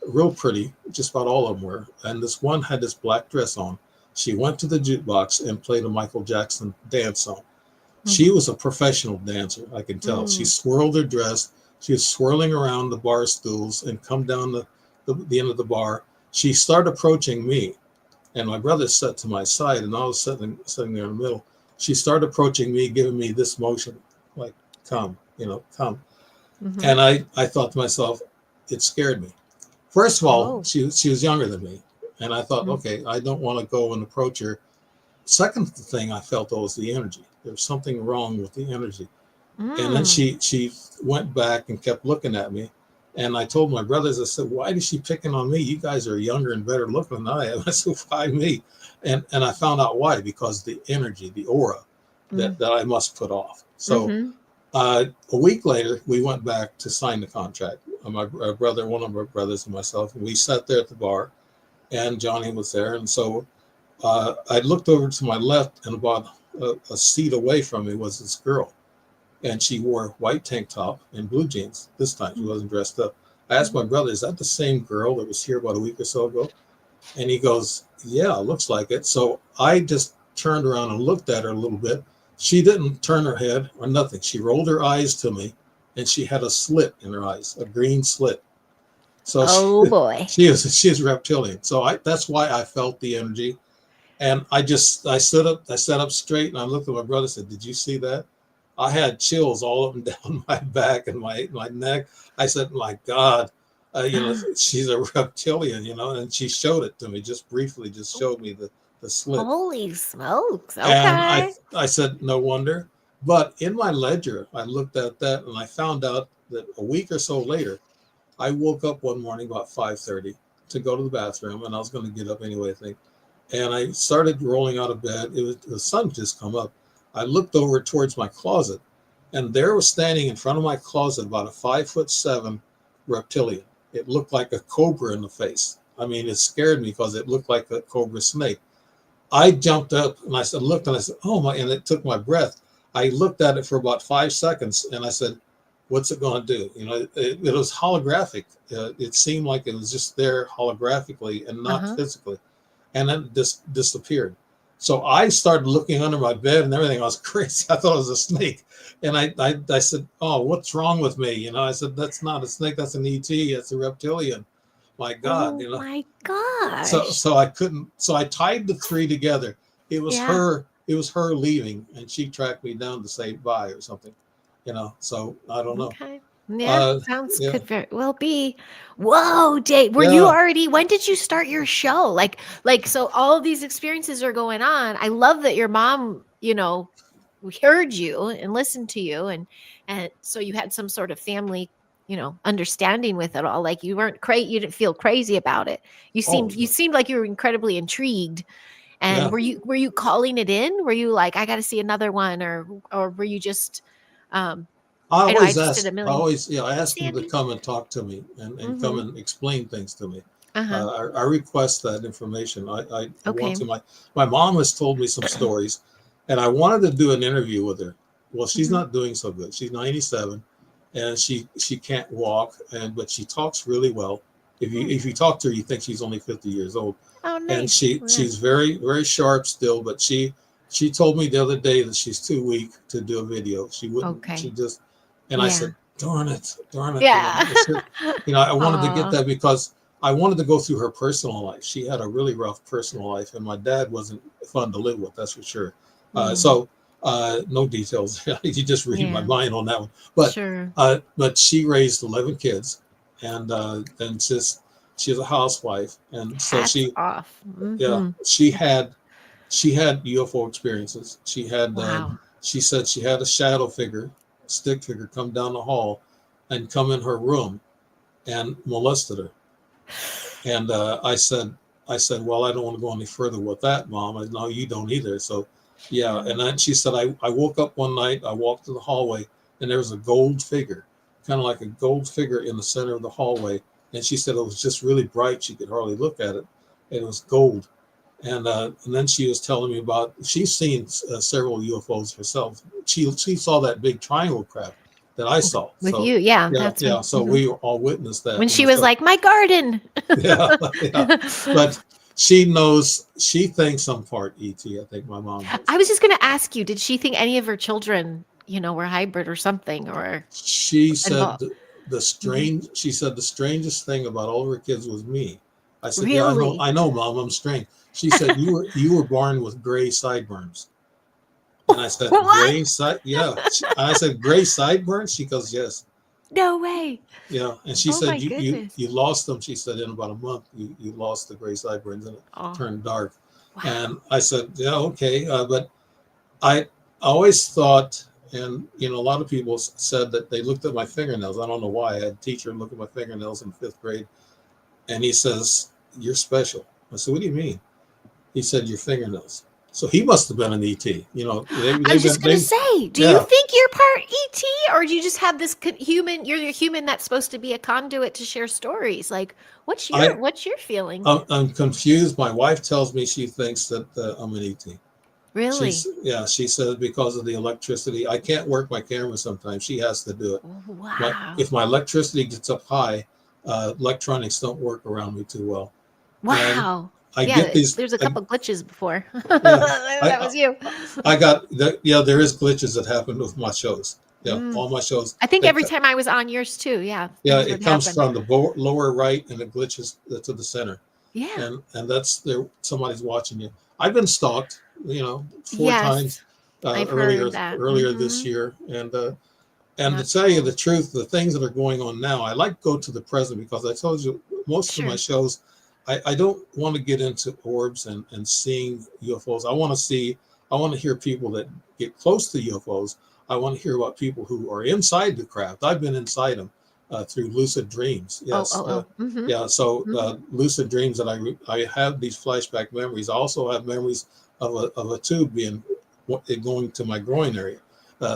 Speaker 3: real pretty, just about all of them were, and this one had this black dress on. She went to the jukebox and played a Michael Jackson dance song. She was a professional dancer, I can tell. She
Speaker 2: Mm.
Speaker 3: swirled her dress. She was swirling around the bar stools and come down the end of the bar. She started approaching me, and my brother sat to my side, and I was sitting there in the middle. She started approaching me, giving me this motion, like, come, come.
Speaker 2: Mhm.
Speaker 3: And I thought to myself, it scared me. First of all,
Speaker 2: Oh.
Speaker 3: she was younger than me, and I thought,
Speaker 2: Mm.
Speaker 3: okay, I don't want to go and approach her. Second thing I felt though was the energy. There was something wrong with the energy. And then
Speaker 2: Mm.
Speaker 3: she went back and kept looking at me. And I told my brothers, I said, why is she picking on me? You guys are younger and better looking than I am. I said, why me? And I found out why, because the energy, the aura
Speaker 2: Mm.
Speaker 3: that I must put off. So
Speaker 2: Mhm.
Speaker 3: a week later, we went back to sign the contract. My brother, one of my brothers and myself, and we sat there at the bar, and Johnny was there. And so I looked over to my left, and about a seat away from me was this girl, and she wore a white tank top and blue jeans. This time she wasn't dressed up. I asked my brother, "Is that the same girl that was here about a week or so ago?" And he goes, "Yeah, looks like it." So I just turned around and looked at her a little bit. She didn't turn her head or nothing. She rolled her eyes to me, and she had a slit in her eyes, a green slit. So
Speaker 2: Oh boy.
Speaker 3: she is reptilian. So that's why I felt the energy. And I sat up straight, and I looked at my brother and said, "Did you see that?" I had chills all up and down my back and my neck. I said, "My God, she's a reptilian, and she showed it to me just briefly, just showed me the slit."
Speaker 2: Holy smokes.
Speaker 3: And
Speaker 2: Okay.
Speaker 3: I said, "No wonder." But in my ledger, I looked at that, and I found out that a week or so later, I woke up one morning about 5:30 to go to the bathroom, and I was going to get up anyway, I think. And I started rolling out of bed. It was the sun just come up. I looked over towards my closet, and there was standing in front of my closet about a 5'7" reptilian. It looked like a cobra in the face. I mean, it scared me because it looked like a cobra snake. I jumped up and I said, looked, and I said, "Oh my!" And it took my breath. I looked at it for about 5 seconds, and I said, "What's it going to do?" It was holographic. It seemed like it was just there holographically and not
Speaker 2: Uh-huh.
Speaker 3: physically, and then just disappeared. So I started looking under my bed and everything. I was crazy. I thought it was a snake, and I said, "Oh, what's wrong with me?" I said, "That's not a snake. That's an ET. That's a reptilian." My God,
Speaker 2: Oh my
Speaker 3: so
Speaker 2: gosh.
Speaker 3: so I couldn't. So I tied the three together. It was
Speaker 2: Yeah.
Speaker 3: her. It was her leaving, and she tracked me down to say bye or something. So I don't know.
Speaker 2: Okay. Yeah,
Speaker 3: Uh,
Speaker 2: sounds
Speaker 3: yeah,
Speaker 2: could very well be. Whoa, Dave, were you
Speaker 3: yeah.
Speaker 2: already when did you start your show? Like so all of these experiences are going on. I love that your mom, heard you and listened to you and so you had some sort of family, understanding with it all. Like you weren't you didn't feel crazy about it. You
Speaker 3: Oh,
Speaker 2: seemed you seemed like you were incredibly intrigued. And
Speaker 3: yeah.
Speaker 2: were you calling it in? Were you like, I got to see another one, or were you just um
Speaker 3: I
Speaker 2: I know I
Speaker 3: always
Speaker 2: just did
Speaker 3: ask.
Speaker 2: a million.
Speaker 3: I
Speaker 2: Hey,
Speaker 3: ask them to
Speaker 2: Sandy.
Speaker 3: come and talk to me and come
Speaker 2: Mhm.
Speaker 3: and explain things to me.
Speaker 2: Uh-huh.
Speaker 3: I request that information. I want
Speaker 2: Okay.
Speaker 3: to. My mom has told me some stories, and I wanted to do an interview with her. Well, she's
Speaker 2: Mhm.
Speaker 3: not doing so good. She's 97, and she can't walk, but she talks really well. If you
Speaker 2: Hmm.
Speaker 3: if you talk to her, you think she's only 50 years old,
Speaker 2: Oh,
Speaker 3: and
Speaker 2: nice.
Speaker 3: she
Speaker 2: Yeah.
Speaker 3: she's very very sharp still. But she told me the other day that she's too weak to do a video. She wouldn't. She
Speaker 2: Okay.
Speaker 3: just. And I
Speaker 2: Yeah.
Speaker 3: said, darn it, darn it.
Speaker 2: Yeah.
Speaker 3: I said, I wanted to get
Speaker 2: Aw.
Speaker 3: that because I wanted to go through her personal life. She had a really rough personal life, and my dad wasn't fun to live with, that's for sure.
Speaker 2: Mm.
Speaker 3: So No details. You just read my
Speaker 2: Yeah.
Speaker 3: mind on that one. But
Speaker 2: Sure.
Speaker 3: but she raised 11 kids, and she's a housewife, and so
Speaker 2: Hats off.
Speaker 3: yeah,
Speaker 2: Hmm.
Speaker 3: she had UFO experiences.
Speaker 2: Wow.
Speaker 3: She said she had a shadow figure, stick figure, come down the hall, and come in her room and molested her. And I said, well, I don't want to go any further with that, Mom. I know you don't either. So, yeah. And then she said, I woke up one night, I walked to the hallway, and there was a gold figure, kind of like a gold figure in the center of the hallway. And she said it was just really bright. She could hardly look at it. It was gold. And then she was telling me about, she's seen several UFOs herself. She saw that big triangle craft that I saw.
Speaker 2: With
Speaker 3: So,
Speaker 2: you, yeah,
Speaker 3: yeah,
Speaker 2: that's
Speaker 3: yeah.
Speaker 2: when,
Speaker 3: So we all witnessed that.
Speaker 2: when
Speaker 3: You
Speaker 2: she
Speaker 3: know,
Speaker 2: was
Speaker 3: so
Speaker 2: like, my garden.
Speaker 3: yeah, yeah. But she knows, she thinks I'm part ET. I think my mom
Speaker 2: I
Speaker 3: does.
Speaker 2: was just going to ask you, did she think any of her children, were hybrid or something or
Speaker 3: She said
Speaker 2: involved? Mhm.
Speaker 3: she said the strangest thing about all of her kids was me. I said, yeah,
Speaker 2: Really?
Speaker 3: I know, Mom, I'm strange. She said, you were born with gray sideburns. And I said,
Speaker 2: What?
Speaker 3: yeah. I said, gray sideburns? She goes, yes.
Speaker 2: No way.
Speaker 3: Yeah. And she
Speaker 2: Oh
Speaker 3: said,
Speaker 2: my goodness.
Speaker 3: you lost them. She said, in about a month, you lost the gray sideburns and it
Speaker 2: Oh,
Speaker 3: turned dark.
Speaker 2: wow.
Speaker 3: And I said, yeah, okay. But I always thought, and a lot of people said that they looked at my fingernails. I don't know why. I had a teacher look at my fingernails in 5th grade, and he says, "You're special." I said, "What do you mean?" He said, "Your fingernails." So he must have been an ET.
Speaker 2: I was
Speaker 3: They've
Speaker 2: just
Speaker 3: been
Speaker 2: gonna say, do you
Speaker 3: yeah.
Speaker 2: think you're part ET, or do you just have this human? You're the human that's supposed to be a conduit to share stories. Like,
Speaker 3: I
Speaker 2: what's your feeling?
Speaker 3: I'm confused. My wife tells me she thinks that I'm an ET.
Speaker 2: Really?
Speaker 3: She says because of the electricity, I can't work my camera sometimes. She has to do it.
Speaker 2: Wow.
Speaker 3: If my electricity gets up high, electronics don't work around me too well, and
Speaker 2: Wow.
Speaker 3: I
Speaker 2: Yeah,
Speaker 3: get these.
Speaker 2: there's a couple glitches before.
Speaker 3: Yeah,
Speaker 2: That
Speaker 3: I
Speaker 2: was you.
Speaker 3: I got that. Yeah, there is glitches that happen with my shows. Yeah,
Speaker 2: Mm.
Speaker 3: all my shows.
Speaker 2: I think
Speaker 3: They
Speaker 2: every time I was on yours too. Yeah,
Speaker 3: Yeah,
Speaker 2: things
Speaker 3: it
Speaker 2: would
Speaker 3: comes
Speaker 2: happen.
Speaker 3: from the lower right and it glitches to the center,
Speaker 2: Yeah.
Speaker 3: and that's there. Somebody's watching you. I've been stalked, 4 times
Speaker 2: Yes, I've
Speaker 3: earlier
Speaker 2: heard that.
Speaker 3: earlier this year, and to
Speaker 2: That's
Speaker 3: tell you the
Speaker 2: cool.
Speaker 3: truth, the things that are going on now, I like to go to the present because I told you most of my
Speaker 2: Sure.
Speaker 3: shows, I don't want to get into orbs and seeing UFOs. I want to hear people that get close to UFOs. I want to hear about people who are inside the craft. I've been inside them through lucid dreams.
Speaker 2: Oh,
Speaker 3: Yes.
Speaker 2: oh, oh. Mm-hmm.
Speaker 3: Yeah. So
Speaker 2: Mm-hmm.
Speaker 3: lucid dreams that I have these flashback memories. I also have memories of a tube going to my groin area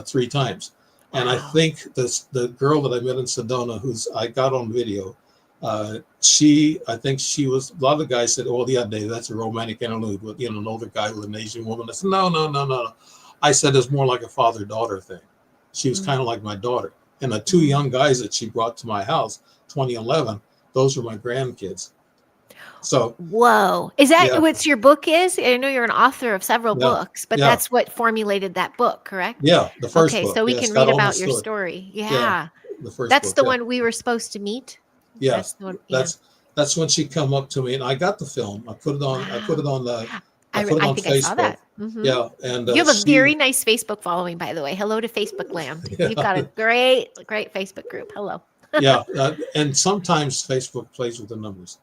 Speaker 3: 3 times. And I
Speaker 2: Wow.
Speaker 3: think the girl that I met in Sedona, who's I got on video, I think she was. A lot of the guys said, "Oh, yeah, Dave, that's a romantic interlude with an older guy with an Asian woman." I said, "No, no, no, no, no." I said it's more like a father-daughter thing. She was kind of like my daughter, and the 2 young guys that she brought to my house, 2011, those were my grandkids. So
Speaker 2: Whoa. Is that
Speaker 3: yeah,
Speaker 2: what your book is? I know you're an author of several
Speaker 3: yeah,
Speaker 2: books, but
Speaker 3: yeah,
Speaker 2: that's what formulated that book, correct?
Speaker 3: yeah. The first
Speaker 2: Okay,
Speaker 3: book,
Speaker 2: so we
Speaker 3: yeah,
Speaker 2: can
Speaker 3: it's got
Speaker 2: read
Speaker 3: all my
Speaker 2: about your
Speaker 3: story.
Speaker 2: story.
Speaker 3: Yeah,
Speaker 2: Yeah.
Speaker 3: the first
Speaker 2: That's
Speaker 3: book,
Speaker 2: the
Speaker 3: yeah.
Speaker 2: one we were supposed to meet.
Speaker 3: Yeah,
Speaker 2: That's the one. Yeah.
Speaker 3: that's when she come up to me, and I got the film. I put it
Speaker 2: Wow.
Speaker 3: on
Speaker 2: I think I saw
Speaker 3: Facebook.
Speaker 2: that. Hmm.
Speaker 3: Yeah, and
Speaker 2: You have a
Speaker 3: she,
Speaker 2: very nice Facebook following, by the way. Hello to Facebook land. You've
Speaker 3: yeah,
Speaker 2: got a great, great Facebook group. Hello.
Speaker 3: yeah, and sometimes Facebook plays with the numbers.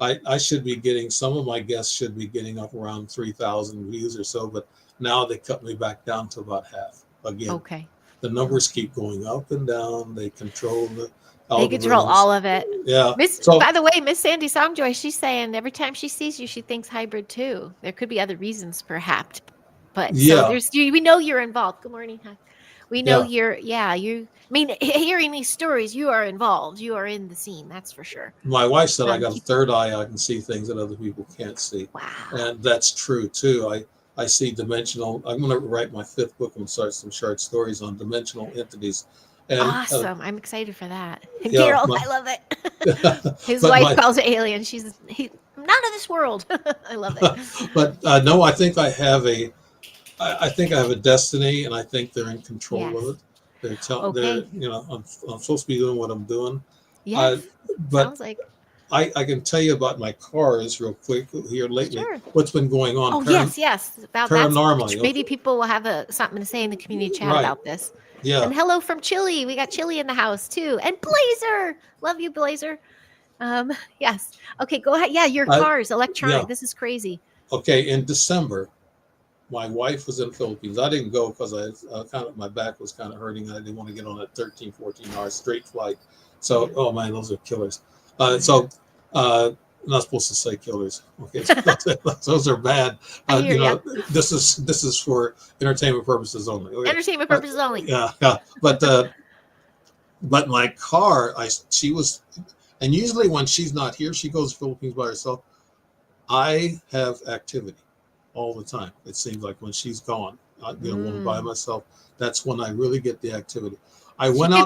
Speaker 3: I should be getting, some of my guests should be getting up around 3,000 views or so, but now they cut me back down to about half. Again,
Speaker 2: Okay.
Speaker 3: the numbers
Speaker 2: Okay.
Speaker 3: keep going up and down. They control the
Speaker 2: They control
Speaker 3: algorithms.
Speaker 2: all of it.
Speaker 3: Yeah,
Speaker 2: By
Speaker 3: so
Speaker 2: the way, Miss Sandy Songjoy, she's saying every time she sees you, she thinks hybrid too. There could be other reasons, perhaps, but so
Speaker 3: yeah,
Speaker 2: we know you're involved. Good morning. Hi. We know
Speaker 3: yeah.
Speaker 2: you're, yeah, I mean, hearing these stories, you are involved. You are in the scene. That's for sure.
Speaker 3: My wife said I got a
Speaker 2: Keep,
Speaker 3: third eye. I can see things that other people can't see,
Speaker 2: wow.
Speaker 3: and that's true too. I see dimensional. I'm going to write my 5th book and start some short stories on dimensional entities, and
Speaker 2: Awesome. I'm excited for that.
Speaker 3: yeah,
Speaker 2: Daryl, I love it. His
Speaker 3: but
Speaker 2: wife
Speaker 3: my
Speaker 2: calls it alien. I'm not of this world. I love it.
Speaker 3: but no, I think I have a destiny, and I think they're in control
Speaker 2: Yes.
Speaker 3: of it. They're
Speaker 2: Okay.
Speaker 3: I'm supposed to be doing what I'm doing. Uh,
Speaker 2: Yes.
Speaker 3: but
Speaker 2: Sounds like.
Speaker 3: I can tell you about my cars real quick here lately.
Speaker 2: Sure.
Speaker 3: What's been going on
Speaker 2: Oh, yes. About that.
Speaker 3: paranormally?
Speaker 2: Maybe people will have something to say in the community chat
Speaker 3: Right.
Speaker 2: about this.
Speaker 3: Yeah.
Speaker 2: And hello from Chile. We got Chile in the house too. And Blazer. Love you, Blazer. Yes. Okay, go ahead. Yeah, your cars, electronic.
Speaker 3: Yeah.
Speaker 2: This is crazy.
Speaker 3: Okay. In December, my wife was in the Philippines. I didn't go because my back was kind of hurting. I didn't want to get on a 13, 14-hour straight flight. So, oh man, those are killers. I'm not supposed to say killers. Okay, those are bad. This is for entertainment purposes only. Okay.
Speaker 2: Entertainment purposes only.
Speaker 3: Yeah. But my car, she was, and usually when she's not here, she goes to the Philippines by herself. I have activity all the time. It seems like when she's gone, when I'm by myself, that's when I really get the activity.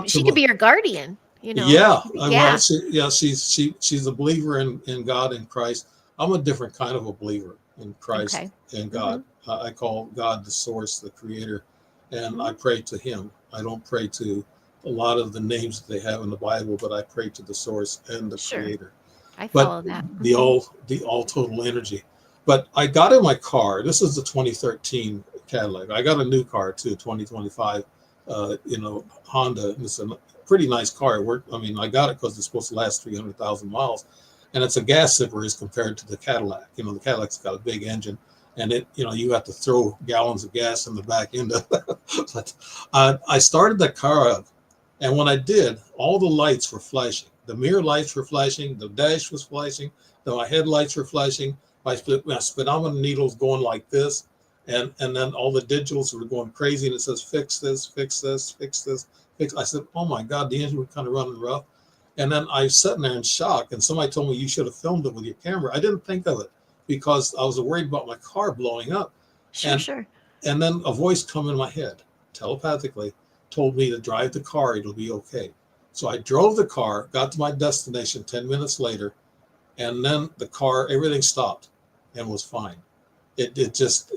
Speaker 3: She
Speaker 2: could be your guardian.
Speaker 3: Yeah. Well, she's a believer in God and Christ. I'm a different kind of a believer in Christ and God. I call God the source, the creator, and I pray to him. I don't pray to a lot of the names that they have in the Bible, but I pray to the source and the creator.
Speaker 2: I follow that.
Speaker 3: The all total energy. But I got in my car. This is the 2013 Cadillac. I got a new car too, 2025. Honda. It's a pretty nice car. It worked. I mean, I got it because it's supposed to last 300,000 miles, and it's a gas sipper as compared to the Cadillac. The Cadillac's got a big engine, and you have to throw gallons of gas in the back end of it. But I started the car up, and when I did, all the lights were flashing. The mirror lights were flashing. The dash was flashing. My headlights were flashing. My speedometer needles going like this. And then all the digitals were going crazy, and it says, fix this, fix this, fix this, fix. I said, oh my God, the engine was kind of running rough. And then I was sitting there in shock, and somebody told me you should have filmed it with your camera. I didn't think of it because I was worried about my car blowing up.
Speaker 2: Sure.
Speaker 3: And then a voice come in my head, telepathically, told me to drive the car, it'll be okay. So I drove the car, got to my destination 10 minutes later, and then the car, everything stopped and was fine. It just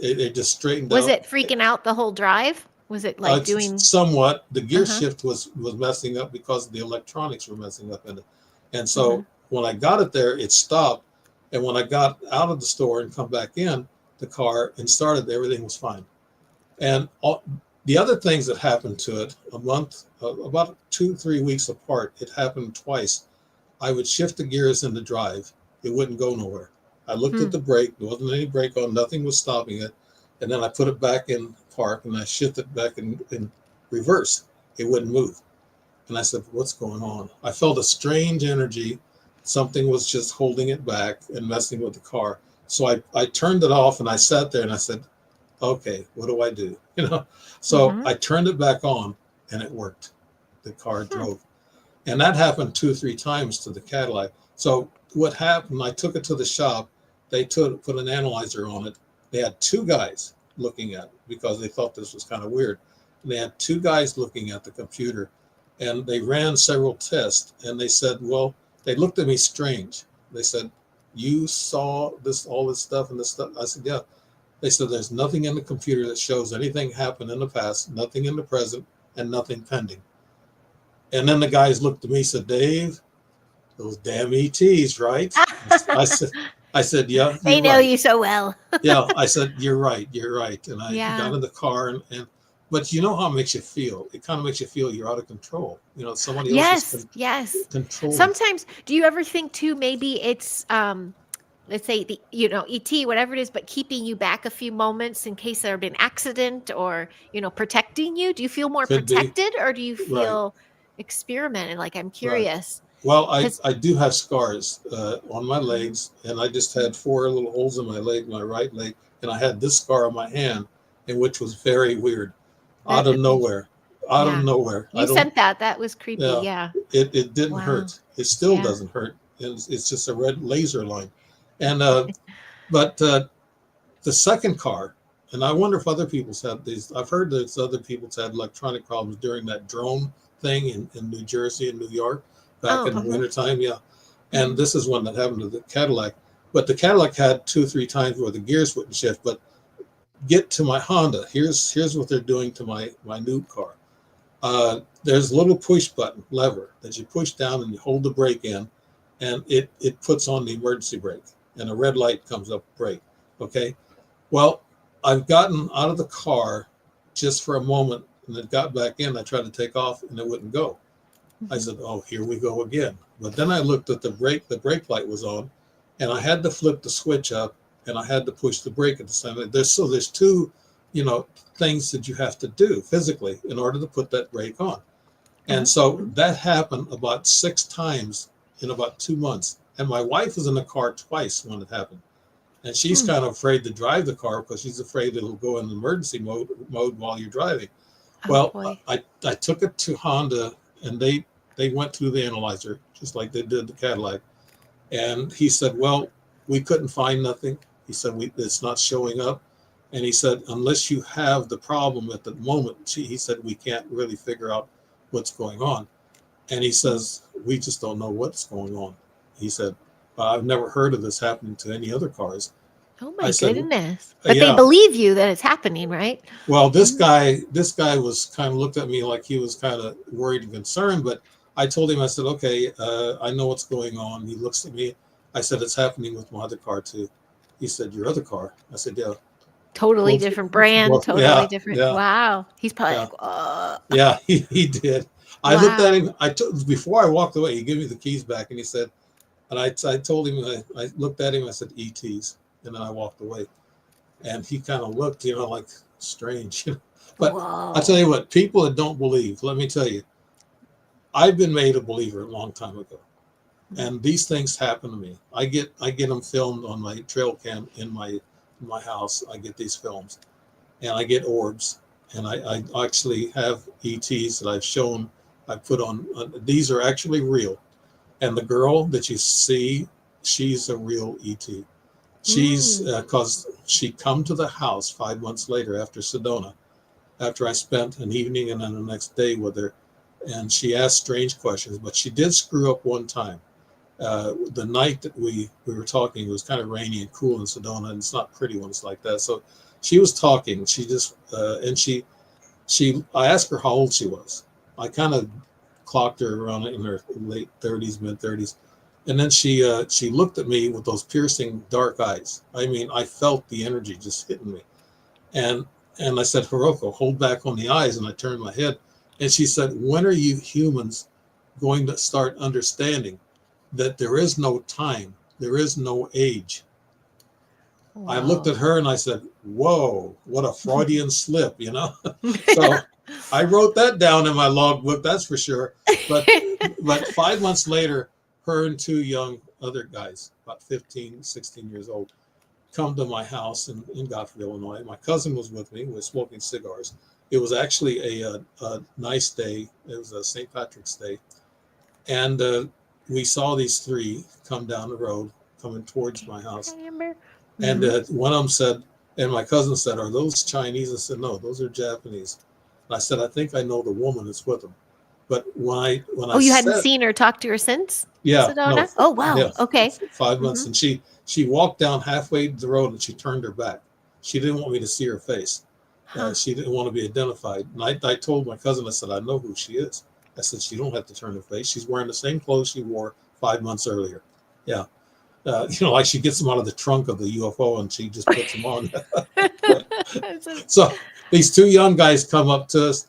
Speaker 3: straightened out.
Speaker 2: Was it freaking out the whole drive? Was it like doing
Speaker 3: somewhat? The gear shift was messing up because the electronics were messing up in it. And so when I got it there, it stopped. And when I got out of the store and come back in the car and started, everything was fine. And the other things that happened to it a month, about 2-3 weeks apart, it happened twice. I would shift the gears in the drive. It wouldn't go nowhere. I looked at the brake. There wasn't any brake on. Nothing was stopping it. And then I put it back in park and I shifted back in reverse. It wouldn't move. And I said, what's going on? I felt a strange energy. Something was just holding it back and messing with the car. So I turned it off and I sat there and I said, okay, what do I do? So I turned it back on and it worked. The car drove. And that happened 2 or 3 times to the Cadillac. So what happened, I took it to the shop. They put an analyzer on it. They had 2 guys looking at it because they thought this was kind of weird. And they had 2 guys looking at the computer, and they ran several tests. And they said, well, they looked at me strange. They said, you saw all this stuff and this stuff? I said, yeah. They said, there's nothing in the computer that shows anything happened in the past, nothing in the present, and nothing pending. And then the guys looked at me and said, Dave, those damn ETs, right? I said, yeah.
Speaker 2: They know you so well.
Speaker 3: Yeah, I said, you're right. And I got in the car, and but you know how it makes you feel? It kind of makes you feel you're out of control. Somebody else is controlling.
Speaker 2: Sometimes, do you ever think too, maybe it's, let's say, ET, whatever it is, but keeping you back a few moments in case there had been an accident or, protecting you? Do you feel more protected or do you feel experimented? Like, I'm curious.
Speaker 3: Right. Well, I do have scars on my legs, and I just had 4 little holes in my leg, my right leg, and I had this scar on my hand, and which was very weird, out of nowhere.
Speaker 2: You sent that. That was creepy. Yeah.
Speaker 3: It didn't hurt. It still doesn't hurt. It's just a red laser line, and but the second car, and I wonder if other people's had these. I've heard that other people's had electronic problems during that drone thing in New Jersey and New York. Back in the wintertime, and this is one that happened to the Cadillac. But the Cadillac had 2 or 3 times where the gears wouldn't shift. But get to my Honda. Here's what they're doing to my new car. There's a little push button lever that you push down and you hold the brake in, and it puts on the emergency brake, and a red light comes up, brake. Okay. Well, I've gotten out of the car just for a moment, and it got back in. I tried to take off, and it wouldn't go. I said, "Oh, here we go again." But then I looked at the brake. The brake light was on, and I had to flip the switch up, and I had to push the brake at the same time. There's two, things that you have to do physically in order to put that brake on. And so that happened about 6 times in about 2 months. And my wife was in the car twice when it happened. And she's kind of afraid to drive the car because she's afraid it'll go in emergency mode while you're driving. Well, I took it to Honda, and they went through the analyzer just like they did the Cadillac. And he said, "Well, we couldn't find nothing." He said, "It's not showing up." And he said, "Unless you have the problem at the moment," he said, "we can't really figure out what's going on." And he says, "We just don't know what's going on." He said, "I've never heard of this happening to any other cars."
Speaker 2: Oh my goodness. But
Speaker 3: Yeah.
Speaker 2: they believe you that it's happening, right?
Speaker 3: Well, this guy was kind of looked at me like he was kind of worried and concerned, but I told him, I said, "Okay, I know what's going on." He looks at me. I said, "It's happening with my other car too." He said, "Your other car?" I said, "Yeah."
Speaker 2: Totally different brand, totally different.
Speaker 3: Yeah,
Speaker 2: Wow. He's probably
Speaker 3: yeah.
Speaker 2: like,
Speaker 3: Yeah, he did. I looked at him. Before I walked away, he gave me the keys back, and he said, and I told him, I looked at him. I said, "ETs," and then I walked away, and he kind of looked, like strange. But
Speaker 2: whoa.
Speaker 3: I tell you what, people that don't believe, let me tell you, I've been made a believer a long time ago, and these things happen to me. I get them filmed on my trail cam in my house. I get these films, and I get orbs, and I actually have ETs that I've shown. I put on. These are actually real, and the girl that you see, she's a real ET. She's because she come to the house 5 months later after Sedona, after I spent an evening and then the next day with her, and she asked strange questions, but she did screw up one time. The night that we were talking, it was kind of rainy and cool in Sedona, and it's not pretty when it's like that. So she was talking. She just and she I asked her how old she was. I kind of clocked her around in her late 30s, mid 30s, and then she looked at me with those piercing dark eyes. I mean, I felt the energy just hitting me, and I said, "Hiroko, hold back on the eyes," and I turned my head, and she said, "When are you humans going to start understanding that there is no time, there is no age?" Wow. I looked at her and I said, "Whoa, what a Freudian slip, So I wrote that down in my logbook, that's for sure. But 5 months later, her and 2 young other guys, about 15, 16 years old, come to my house in Godfrey, Illinois. My cousin was with me. We were smoking cigars. It was actually a nice day. It was a St. Patrick's Day. And we saw these 3 come down the road, coming towards my house. And one of them said, and my cousin said, "Are those Chinese?" I said, "No, those are Japanese." And I said, "I think I know the woman that's with them." But when
Speaker 2: you hadn't seen her, talked to her since?
Speaker 3: Yeah.
Speaker 2: Sedona?
Speaker 3: No,
Speaker 2: oh, wow.
Speaker 3: Yeah,
Speaker 2: okay.
Speaker 3: 5 months. And she walked down halfway the road and she turned her back. She didn't want me to see her face. She didn't want to be identified. And I told my cousin, I said, "I know who she is." I said, "She don't have to turn her face. She's wearing the same clothes she wore 5 months earlier." Yeah. Like she gets them out of the trunk of the UFO and she just puts them on. So these 2 young guys come up to us,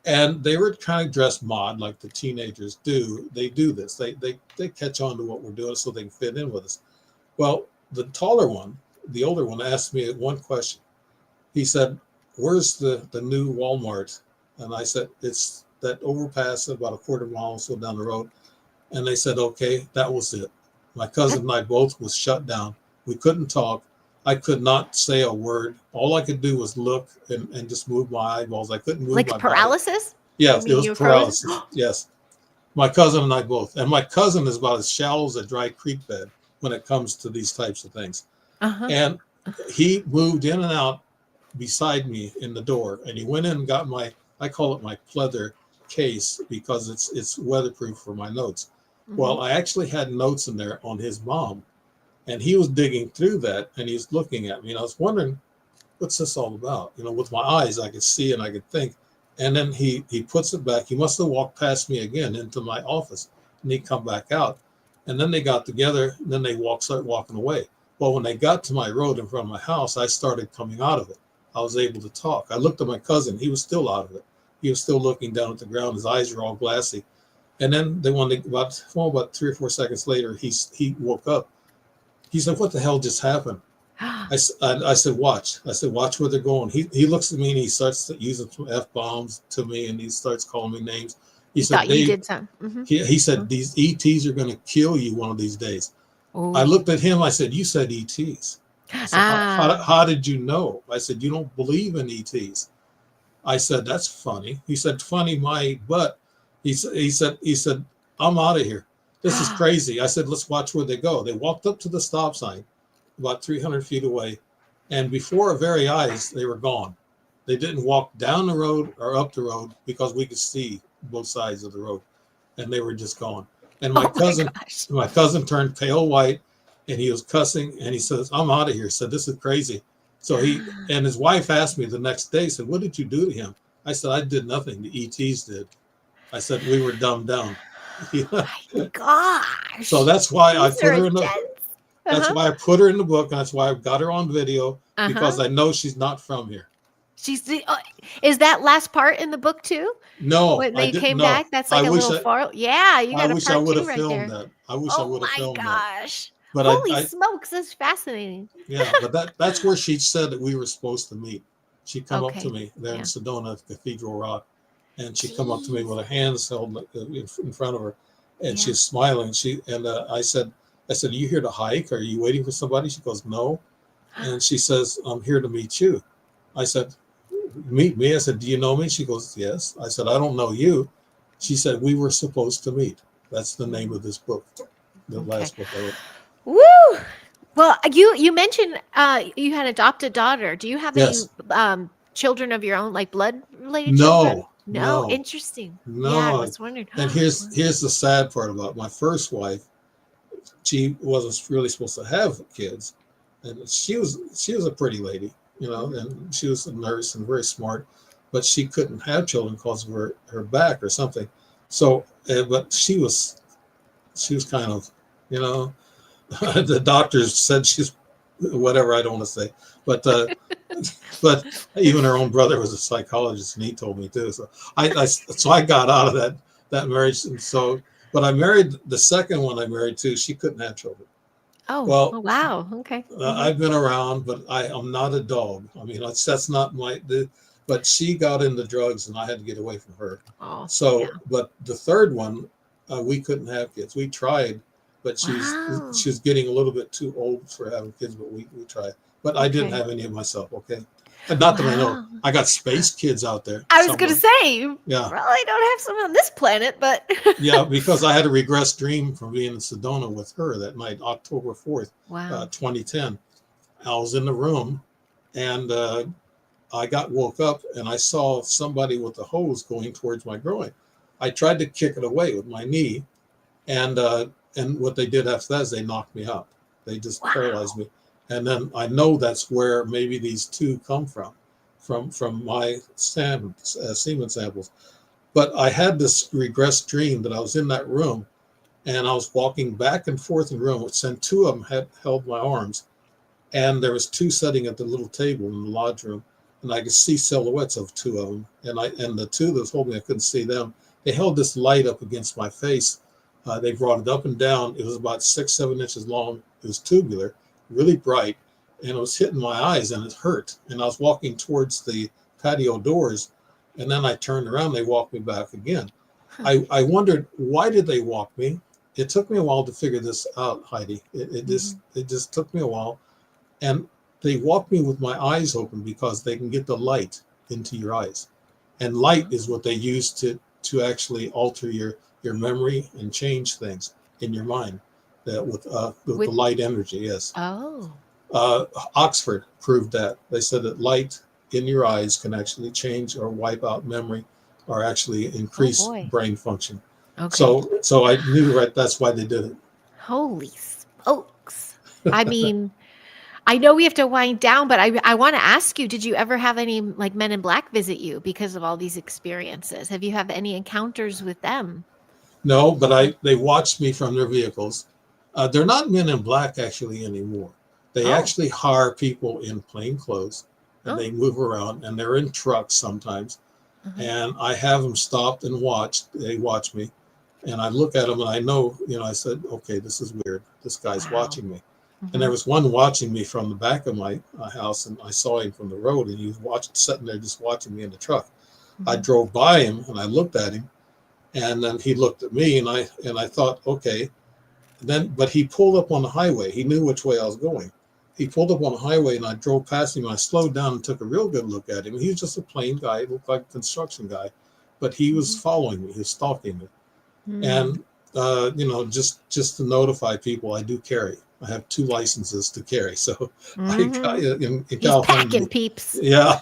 Speaker 3: and they were kind of dressed mod like the teenagers do. They do this. They catch on to what we're doing so they can fit in with us. Well, the taller one, the older one, asked me one question. He said, "Where's the new Walmart?" And I said, "It's that overpass about a quarter mile or so down the road." And they said, "Okay, that was it." My cousin and I both was shut down. We couldn't talk. I could not say a word. All I could do was look and just move my eyeballs. I couldn't move my body.
Speaker 2: Paralysis?
Speaker 3: Yes, it was paralysis. Yes. My cousin and I both. And my cousin is about as shallow as a dry creek bed when it comes to these types of things. And he moved in and out beside me in the door. And he went in and got I call it my pleather case because it's weatherproof for my notes. Well, I actually had notes in there on his mom, and he was digging through that, and he's looking at me, and I was wondering, what's this all about? With my eyes, I could see and I could think. And then he puts it back. He must have walked past me again into my office, and he'd come back out. And then they got together, and then they started walking away. Well, when they got to my road in front of my house, I started coming out of it. I was able to talk. I looked at my cousin. He was still out of it. He was still looking down at the ground. His eyes were all glassy. And then about 3 or 4 seconds later, he woke up. He said, "What the hell just happened?" I said, "Watch." I said, "Watch where they're going." He looks at me and he starts using some F-bombs to me, and he starts calling me names. He said,
Speaker 2: thought you did something.
Speaker 3: he said, "These ETs are going to kill you one of these days."
Speaker 2: Oh.
Speaker 3: I looked at him. I said, "You said ETs." I said, how did you know? I said, "You don't believe in ETs." I said, "That's funny." He said, "Funny my butt." He said, "I'm out of here. This is crazy." I said, "Let's watch where they go." They walked up to the stop sign about 300 feet away. And before our very eyes, they were gone. They didn't walk down the road or up the road because we could see both sides of the road. And they were just gone. And my cousin turned pale white, and he was cussing, and he says, "I'm out of here." He said, "This is crazy." So and his wife asked me the next day, said, "What did you do to him?" I said, "I did nothing. The ETs did." I said, "We were dumbed down."
Speaker 2: My gosh.
Speaker 3: So that's why I
Speaker 2: These
Speaker 3: put
Speaker 2: are
Speaker 3: her in the
Speaker 2: intense.
Speaker 3: that's why I put her in the book, and that's why I got her on video, because I know she's not from here.
Speaker 2: She's is that last part in the book too?
Speaker 3: No,
Speaker 2: When
Speaker 3: I
Speaker 2: they
Speaker 3: didn't
Speaker 2: came
Speaker 3: know.
Speaker 2: back, that's like a little far. Yeah, you got a
Speaker 3: I
Speaker 2: part
Speaker 3: would
Speaker 2: 2
Speaker 3: have
Speaker 2: right
Speaker 3: filmed
Speaker 2: there.
Speaker 3: that. I wish I would have filmed that.
Speaker 2: Oh my gosh.
Speaker 3: But
Speaker 2: Holy smokes, that's fascinating.
Speaker 3: yeah, but that's where she said that we were supposed to meet. She come up to
Speaker 2: Okay.
Speaker 3: me there in
Speaker 2: Yeah.
Speaker 3: Sedona at Cathedral Rock, and she come up to me with her hands held in front of her, and
Speaker 2: Yeah.
Speaker 3: she's smiling. I said, "Are you here to hike? Are you waiting for somebody?" She goes, "No," and she says, "I'm here to meet you." I said, "Meet me?" I said, "Do you know me?" She goes, "Yes." I said, "I don't know you." She said, "We were supposed to meet." That's the name of this book, the last book I wrote.
Speaker 2: Woo! Well, you mentioned you had adopted daughter. Do you have
Speaker 3: Yes.
Speaker 2: any children of your own, like blood related children? No. Interesting. Yeah, I
Speaker 3: No.
Speaker 2: was wondering.
Speaker 3: And here's the sad part about my first wife. She wasn't really supposed to have kids, and she was a pretty lady, and she was a nurse and very smart, but she couldn't have children because of her back or something. So, but she was kind of, the doctors said she's whatever, I don't want to say, but but even her own brother was a psychologist, and he told me too. So I got out of that marriage, and so. But I married the second one I married to. She couldn't have children.
Speaker 2: Oh,
Speaker 3: well,
Speaker 2: wow. Okay.
Speaker 3: I've been around, but I'm not a dog. I mean, that's not but she got into drugs, and I had to get away from her.
Speaker 2: Oh,
Speaker 3: so,
Speaker 2: yeah.
Speaker 3: But the third one, we couldn't have kids. We tried, but she was getting a little bit too old for having kids. But we tried. But I didn't have any of myself. Okay. And not that I know. I got space kids out there.
Speaker 2: I was going to say, you
Speaker 3: yeah,
Speaker 2: probably don't have some on this planet, but
Speaker 3: yeah, because I had a regress dream from being in Sedona with her that night, October 4th, 2010. I was in the room, and I woke up, and I saw somebody with a hose going towards my groin. I tried to kick it away with my knee, and what they did after that is they knocked me out. They just paralyzed me. And then I know that's where maybe these two come from my semen samples. But I had this regress dream that I was in that room, and I was walking back and forth in the room, and two of them had held my arms, and there was two sitting at the little table in the lodge room, and I could see silhouettes of two of them, and the two that was holding me, I couldn't see them. They held this light up against my face. They brought it up and down. It was about 6-7 inches long. It was tubular, really bright, and it was hitting my eyes, and it hurt. And I was walking towards the patio doors, and then I turned around. They walked me back again. I wondered, why did they walk me? It took me a while to figure this out, Heidi. It just took me a while, and they walked me with my eyes open because they can get the light into your eyes, and light is what they use to actually alter your memory and change things in your mind. With the light energy, yes.
Speaker 2: Oh.
Speaker 3: Oxford proved that. They said that light in your eyes can actually change or wipe out memory, or actually increase brain function. Okay. So I knew that's why they did it.
Speaker 2: Holy smokes! I mean, I know we have to wind down, but I want to ask you: did you ever have any like Men in Black visit you because of all these experiences? Have you had any encounters with them?
Speaker 3: No, but they watched me from their vehicles. They're not men in black actually anymore. They actually hire people in plain clothes, and they move around, and they're in trucks sometimes. And I have them stopped and watched. They watch me, and I look at them, and I know, I said, okay, this is weird. This guy's watching me. And there was one watching me from the back of my house, and I saw him from the road, and he was sitting there just watching me in the truck. I drove by him, and I looked at him, and then he looked at me, and I thought, okay. But he pulled up on the highway. He knew which way I was going. He pulled up on the highway, and I drove past him. And I slowed down and took a real good look at him. He was just a plain guy. He looked like a construction guy, but he was following me. He was stalking me. And just to notify people, I do carry. I have 2 licenses to carry. So I got in
Speaker 2: He's
Speaker 3: California.
Speaker 2: packing peeps.
Speaker 3: Yeah.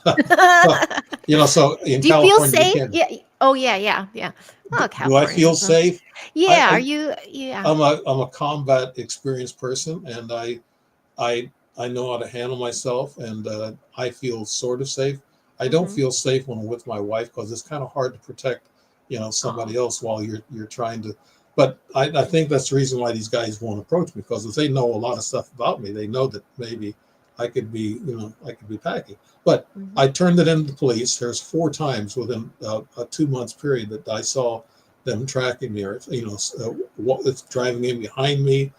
Speaker 3: So in
Speaker 2: Do you
Speaker 3: California,
Speaker 2: feel safe? Yeah. Oh yeah. Oh,
Speaker 3: do I feel safe?
Speaker 2: Yeah. Are you? Yeah.
Speaker 3: I'm a combat experienced person, and I know how to handle myself, and I feel sort of safe. I don't feel safe when I'm with my wife, because it's kind of hard to protect, somebody else while you're trying to. But I think that's the reason why these guys won't approach me, because if they know a lot of stuff about me, they know that maybe I could be packing. But I turned it into the police. There's 4 times within a 2 months period that I saw them tracking me, or driving in behind me,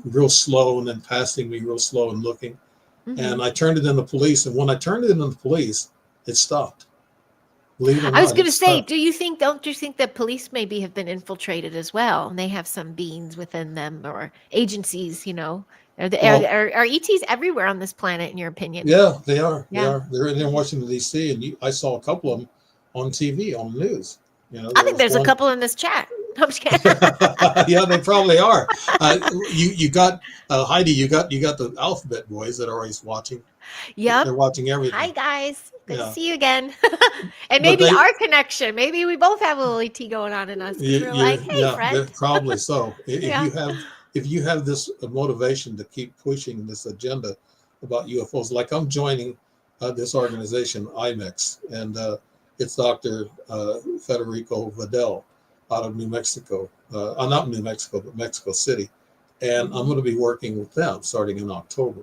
Speaker 3: real slow, and then passing me real slow and looking. And I turned it in the police. And when I turned it in the police, it stopped. Believe it or not,
Speaker 2: I was going to say,
Speaker 3: stopped.
Speaker 2: don't you think that police maybe have been infiltrated as well, and they have some beings within them, or agencies? Are ETs everywhere on this planet, in your opinion?
Speaker 3: Yeah, they are.
Speaker 2: Yeah.
Speaker 3: They are. They're in Washington D.C. and I saw a couple of them on TV, on the news.
Speaker 2: I think there's a couple in this chat. I'm just kidding.
Speaker 3: Yeah, they probably are. You got Heidi. You got the alphabet boys that are always watching.
Speaker 2: Yep.
Speaker 3: They're watching everything.
Speaker 2: Hi guys. Good
Speaker 3: Yeah.
Speaker 2: to see you again. And maybe our connection. Maybe we both have a little ET going on in us. We're like, hey, friend.
Speaker 3: Probably so. If you have this motivation to keep pushing this agenda about UFOs, like I'm joining this organization, IMEX, and it's Dr. Federico Vidal out of New Mexico. Not New Mexico, but Mexico City. And I'm going to be working with them starting in October.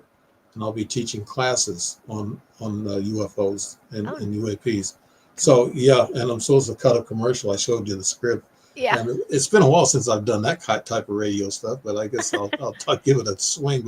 Speaker 3: And I'll be teaching classes on UFOs and UAPs. So, yeah, and I'm supposed to cut a commercial. I showed you the script.
Speaker 2: Yeah.
Speaker 3: And it's been a while since I've done that type of radio stuff, but I guess I'll give it a swing.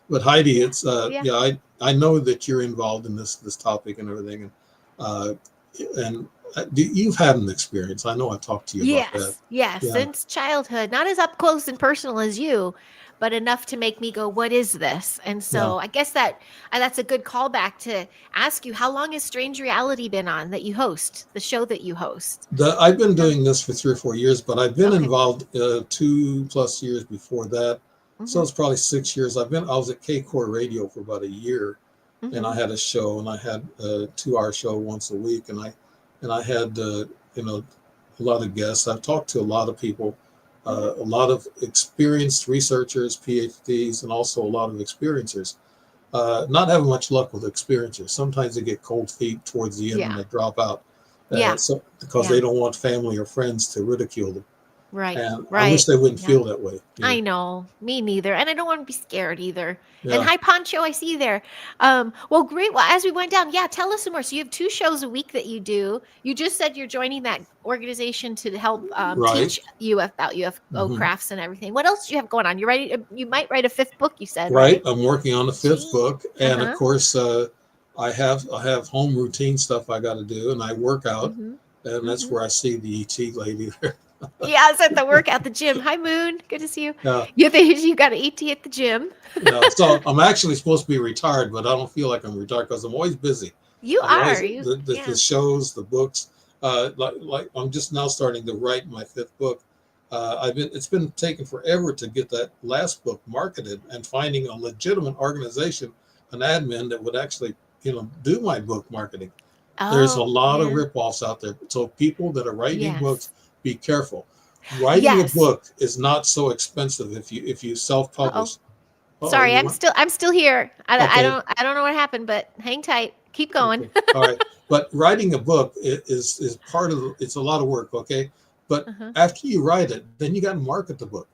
Speaker 3: But Heidi, it's I know that you're involved in this topic and everything, and you've had an experience. I know I talked to you about that.
Speaker 2: Yes, since childhood. Not as up close and personal as you, but enough to make me go, what is this? And so I guess that's a good callback to ask you, how long has Strange Reality been on, that you host, the show that you host?
Speaker 3: I've been doing this for 3 or 4 years, but I've been involved 2+ years before that. So it's probably 6 years. I was at K-Core Radio for about a year, and I had a show, and I had a 2-hour show once a week, and I had a lot of guests. I've talked to a lot of people. A lot of experienced researchers, PhDs, and also a lot of experiencers. Not having much luck with experiencers. Sometimes they get cold feet towards the end and they drop out. Because they don't want family or friends to ridicule them.
Speaker 2: Right.
Speaker 3: And I wish they wouldn't feel that way.
Speaker 2: I know. Me neither. And I don't want to be scared either. Yeah. And hi, Poncho. I see you there. Well, great. Well, as we went down, tell us some more. So you have 2 shows a week that you do. You just said you're joining that organization to help teach you about UFO crafts and everything. What else do you have going on? You might write a 5th book, you said. Right.
Speaker 3: I'm working on the 5th book. And of course, I have home routine stuff I got to do, and I work out. And that's where I see the ET lady there.
Speaker 2: It's at the workout, the gym. Hi, Moon. Good to see you. You got an ET at the gym.
Speaker 3: So I'm actually supposed to be retired, but I don't feel like I'm retired because I'm always busy.
Speaker 2: You are.
Speaker 3: The shows, the books. Like I'm just now starting to write my 5th book. It's been taking forever to get that last book marketed, and finding a legitimate organization, an admin that would actually do my book marketing. There's a lot of ripoffs out there. So people that are writing books, be careful. Writing a book is not so expensive if you self-publish.
Speaker 2: Sorry, I'm still here. I don't know what happened, but hang tight. Keep going.
Speaker 3: Okay. All right. But writing a book is part of it's a lot of work, okay? But after you write it, then you got to market the book.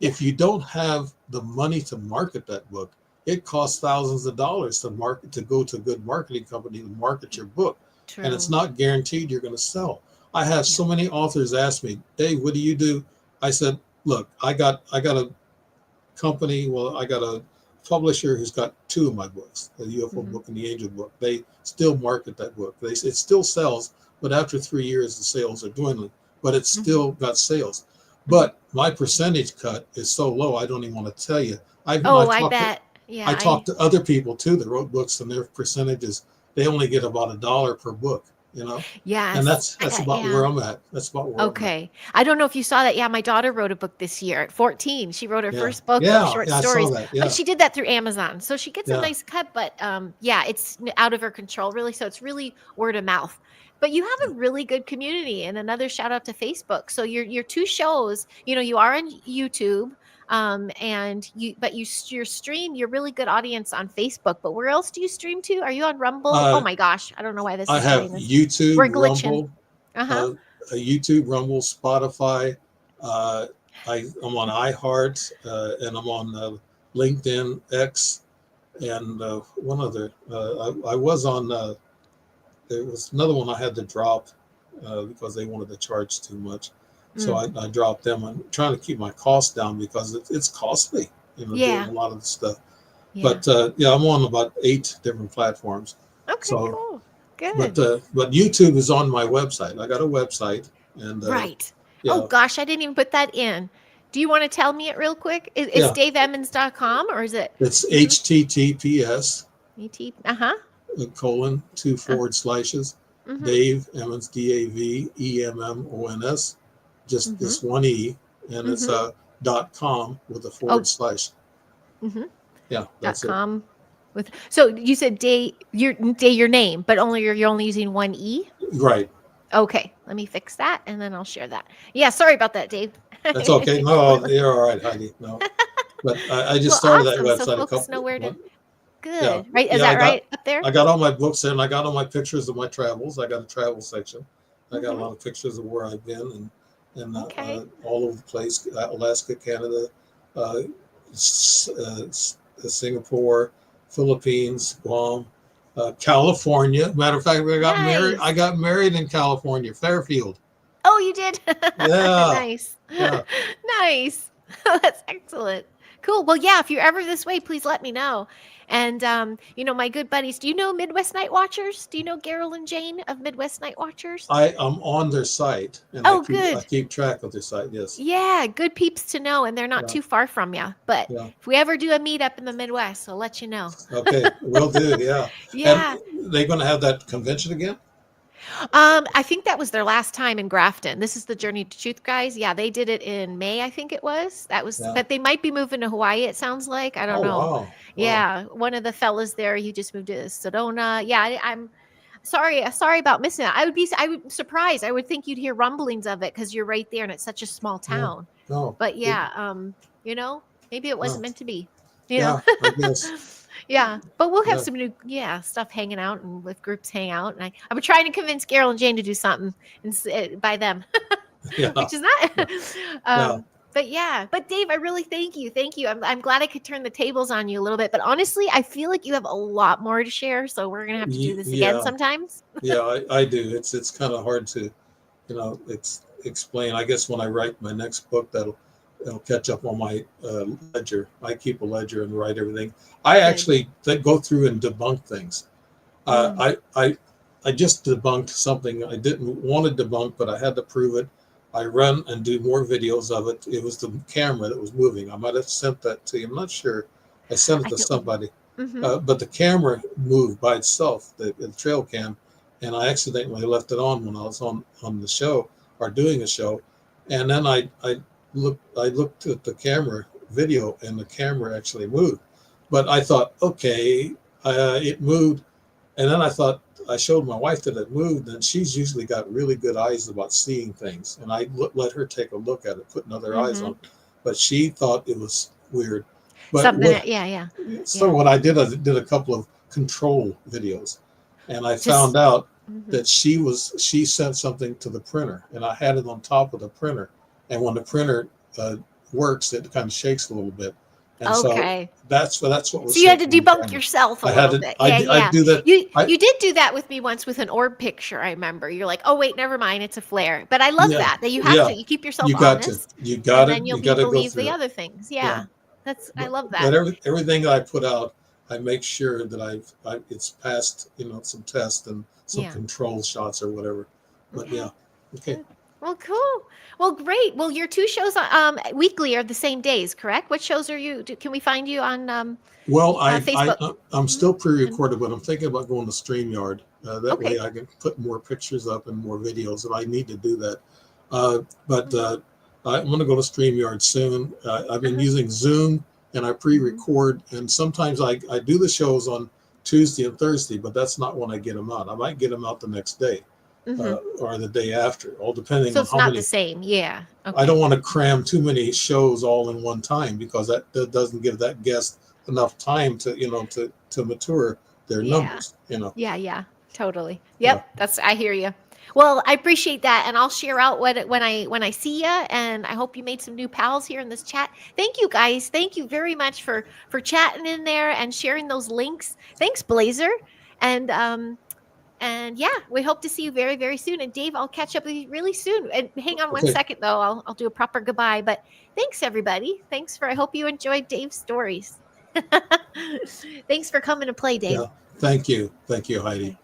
Speaker 3: If you don't have the money to market that book, it costs thousands of dollars to market, to go to a good marketing company to market your book.
Speaker 2: True.
Speaker 3: And it's not guaranteed you're going to sell. I have so many authors ask me, Dave, what do you do? I said, look, I got a company. Well, I got a publisher who's got two of my books, the UFO book and the Angel book. They still market that book. It still sells, but after 3 years, the sales are dwindling, but it's still got sales. But my percentage cut is so low, I don't even want to tell you.
Speaker 2: I bet. Yeah,
Speaker 3: I talked to other people too that wrote books, and their percentages, they only get about $1 per book, you know?
Speaker 2: Yes.
Speaker 3: And that's about where I'm at. That's about where I'm at.
Speaker 2: Okay. I don't know if you saw that. Yeah, my daughter wrote a book this year at 14. She wrote her first book
Speaker 3: Yeah,
Speaker 2: of short
Speaker 3: I
Speaker 2: stories.
Speaker 3: saw that. Yeah.
Speaker 2: But she did that through Amazon. So she gets a
Speaker 3: Yeah.
Speaker 2: nice cut, but yeah, it's out of her control really. So it's really word of mouth. But you have a really good community, and another shout out to Facebook. So your two shows, you know, you are on YouTube, and your stream, you're really good audience on Facebook. But where else do you stream to? Are you on Rumble? Oh my gosh, I don't know why this
Speaker 3: I
Speaker 2: is
Speaker 3: have
Speaker 2: doing this.
Speaker 3: YouTube,
Speaker 2: We're glitching.
Speaker 3: Rumble, YouTube, Rumble, Spotify. I'm on iHeart, and I'm on LinkedIn, X, and one other. I was on. There was another one I had to drop because they wanted to charge too much, so I dropped them. I'm trying to keep my costs down because it's costly, you know, doing a lot of the stuff.
Speaker 2: Yeah.
Speaker 3: But yeah, I'm on about 8 different platforms.
Speaker 2: Okay,
Speaker 3: So,
Speaker 2: cool. Good.
Speaker 3: But YouTube is on my website. I got a website, and
Speaker 2: Right.
Speaker 3: yeah.
Speaker 2: Oh gosh, I didn't even put that in. Do you want to tell me it real quick? It's DaveEmmons.com, or is it?
Speaker 3: It's HTTPS : Dave Emmons, DaveEmmons, just this one E, and it's .com with a /. Yeah, that's
Speaker 2: .com with. So you said your name, but you're only using one E.
Speaker 3: Right.
Speaker 2: Okay, let me fix that, and then I'll share that. Yeah, sorry about that, Dave.
Speaker 3: That's okay. No, you're all right, Heidi. No, but I just started that website
Speaker 2: so
Speaker 3: a
Speaker 2: folks
Speaker 3: couple.
Speaker 2: know where to. Good.
Speaker 3: Yeah.
Speaker 2: Right? Is that right up there?
Speaker 3: I got all my books there, and I got all my pictures of my travels. I got a travel section. I got a lot of pictures of where I've been and all over the place: Alaska, Canada, Singapore, Philippines, Guam, California. Matter of fact, I got married. I got married in California, Fairfield.
Speaker 2: Oh, you did?
Speaker 3: Yeah.
Speaker 2: Nice.
Speaker 3: Yeah.
Speaker 2: Nice. That's excellent. Cool. Well, yeah, if you're ever this way, please let me know. And, you know, my good buddies, do you know Midwest Night Watchers? Do you know Carol and Jane of Midwest Night Watchers?
Speaker 3: I'm on their site, and I keep track of their site, yes.
Speaker 2: Yeah, good peeps to know, and they're not too far from you. But if we ever do a meetup in the Midwest, I'll let you know.
Speaker 3: Okay, will do, yeah.
Speaker 2: Yeah.
Speaker 3: And they're going to have that convention again?
Speaker 2: I think that was their last time in Grafton. This is the Journey to Truth guys. Yeah, they did it in May, I think it was. But they might be moving to Hawaii, it sounds like. I don't know.
Speaker 3: Wow.
Speaker 2: Yeah, one of the fellas there, he just moved to Sedona. Yeah, I'm sorry about missing it. I would be surprised. I would think you'd hear rumblings of it because you're right there and it's such a small town.
Speaker 3: No.
Speaker 2: But yeah, you know, maybe it wasn't meant to be. You
Speaker 3: Yeah,
Speaker 2: know?
Speaker 3: I guess.
Speaker 2: Yeah, but we'll have some new stuff hanging out, and with groups hang out. And I've been trying to convince Carol and Jane to do something and by them, which is not. But Dave, I really thank you. I'm glad I could turn the tables on you a little bit. But honestly, I feel like you have a lot more to share, so we're gonna have to do this again sometimes.
Speaker 3: Yeah, I do. It's kind of hard to, you know, explain. I guess when I write my next book, it'll catch up on my ledger. I keep a ledger and write everything. I actually go through and debunk things. I just debunked something I didn't want to debunk, but I had to prove it. I run and do more videos of it. It was the camera that was moving. I might have sent that to you. I'm not sure. I sent it to somebody. But the camera moved by itself, the trail cam, and I accidentally left it on when I was on the show or doing a show. And then I looked at the camera video, and the camera actually moved. But I thought, okay, it moved. And then I thought, I showed my wife that it moved, and she's usually got really good eyes about seeing things. And I let her take a look at it, put another eyes on it. But she thought it was weird. But So what I did a couple of control videos, and I found out that she sent something to the printer, and I had it on top of the printer. And when the printer works, it kind of shakes a little bit, and so
Speaker 2: Okay.
Speaker 3: that's what was
Speaker 2: So you had to
Speaker 3: shaking the
Speaker 2: debunk
Speaker 3: camera.
Speaker 2: yourself a
Speaker 3: I had
Speaker 2: little
Speaker 3: to.
Speaker 2: bit.
Speaker 3: I
Speaker 2: Yeah,
Speaker 3: I
Speaker 2: yeah.
Speaker 3: do that.
Speaker 2: You did do that with me once with an orb picture, I remember. You're like, "Oh wait, never mind, it's a flare." But I love
Speaker 3: Yeah,
Speaker 2: that you have
Speaker 3: yeah.
Speaker 2: to. You keep yourself
Speaker 3: You got to.
Speaker 2: honest,
Speaker 3: You
Speaker 2: and
Speaker 3: got it.
Speaker 2: then
Speaker 3: You
Speaker 2: you'll
Speaker 3: got to go
Speaker 2: believe the
Speaker 3: through it.
Speaker 2: other things.
Speaker 3: Yeah.
Speaker 2: Yeah. I
Speaker 3: But
Speaker 2: love that.
Speaker 3: everything that I put out, I make sure that it's passed, some tests and some
Speaker 2: Yeah.
Speaker 3: control shots or whatever. But
Speaker 2: Okay.
Speaker 3: yeah, okay.
Speaker 2: Good. Well, cool. Well, great. Well, your two shows weekly are the same days, correct? What shows are you? Can we find you on
Speaker 3: Well,
Speaker 2: Facebook?
Speaker 3: I'm
Speaker 2: Mhm.
Speaker 3: still
Speaker 2: And
Speaker 3: pre-recorded, but I'm thinking about going to StreamYard. That way
Speaker 2: okay.
Speaker 3: I can put more pictures up and more videos if I need to do that. But
Speaker 2: Mhm.
Speaker 3: I'm going to go to StreamYard soon. I've been
Speaker 2: Uh-huh.
Speaker 3: using Zoom, and I
Speaker 2: Mhm.
Speaker 3: pre-record, and sometimes I do the shows on Tuesday and Thursday, but that's not when I get them out. I might get them out the next day,
Speaker 2: Mhm.
Speaker 3: or the day after, all depending
Speaker 2: So
Speaker 3: on
Speaker 2: it's
Speaker 3: how
Speaker 2: not the
Speaker 3: many.
Speaker 2: same. Yeah.
Speaker 3: I
Speaker 2: Okay.
Speaker 3: don't want to cram too many shows all in one time, because that doesn't give that guest enough time to mature their
Speaker 2: Yeah.
Speaker 3: numbers.
Speaker 2: Yeah, yeah, totally.
Speaker 3: Yeah.
Speaker 2: Yep, I hear you. Well, I appreciate that, and I'll share out when I see you, and I hope you made some new pals here in this chat. Thank you guys. Thank you very much for chatting in there and sharing those links. Thanks, Blazer. And yeah, we hope to see you very, very soon. And Dave, I'll catch up with you really soon. And hang on one
Speaker 3: Okay.
Speaker 2: second though. I'll do a proper goodbye. But thanks everybody. I hope you enjoyed Dave's stories. Thanks for coming to play, Dave.
Speaker 3: Yeah. Thank you. Thank you, Heidi.
Speaker 2: Okay.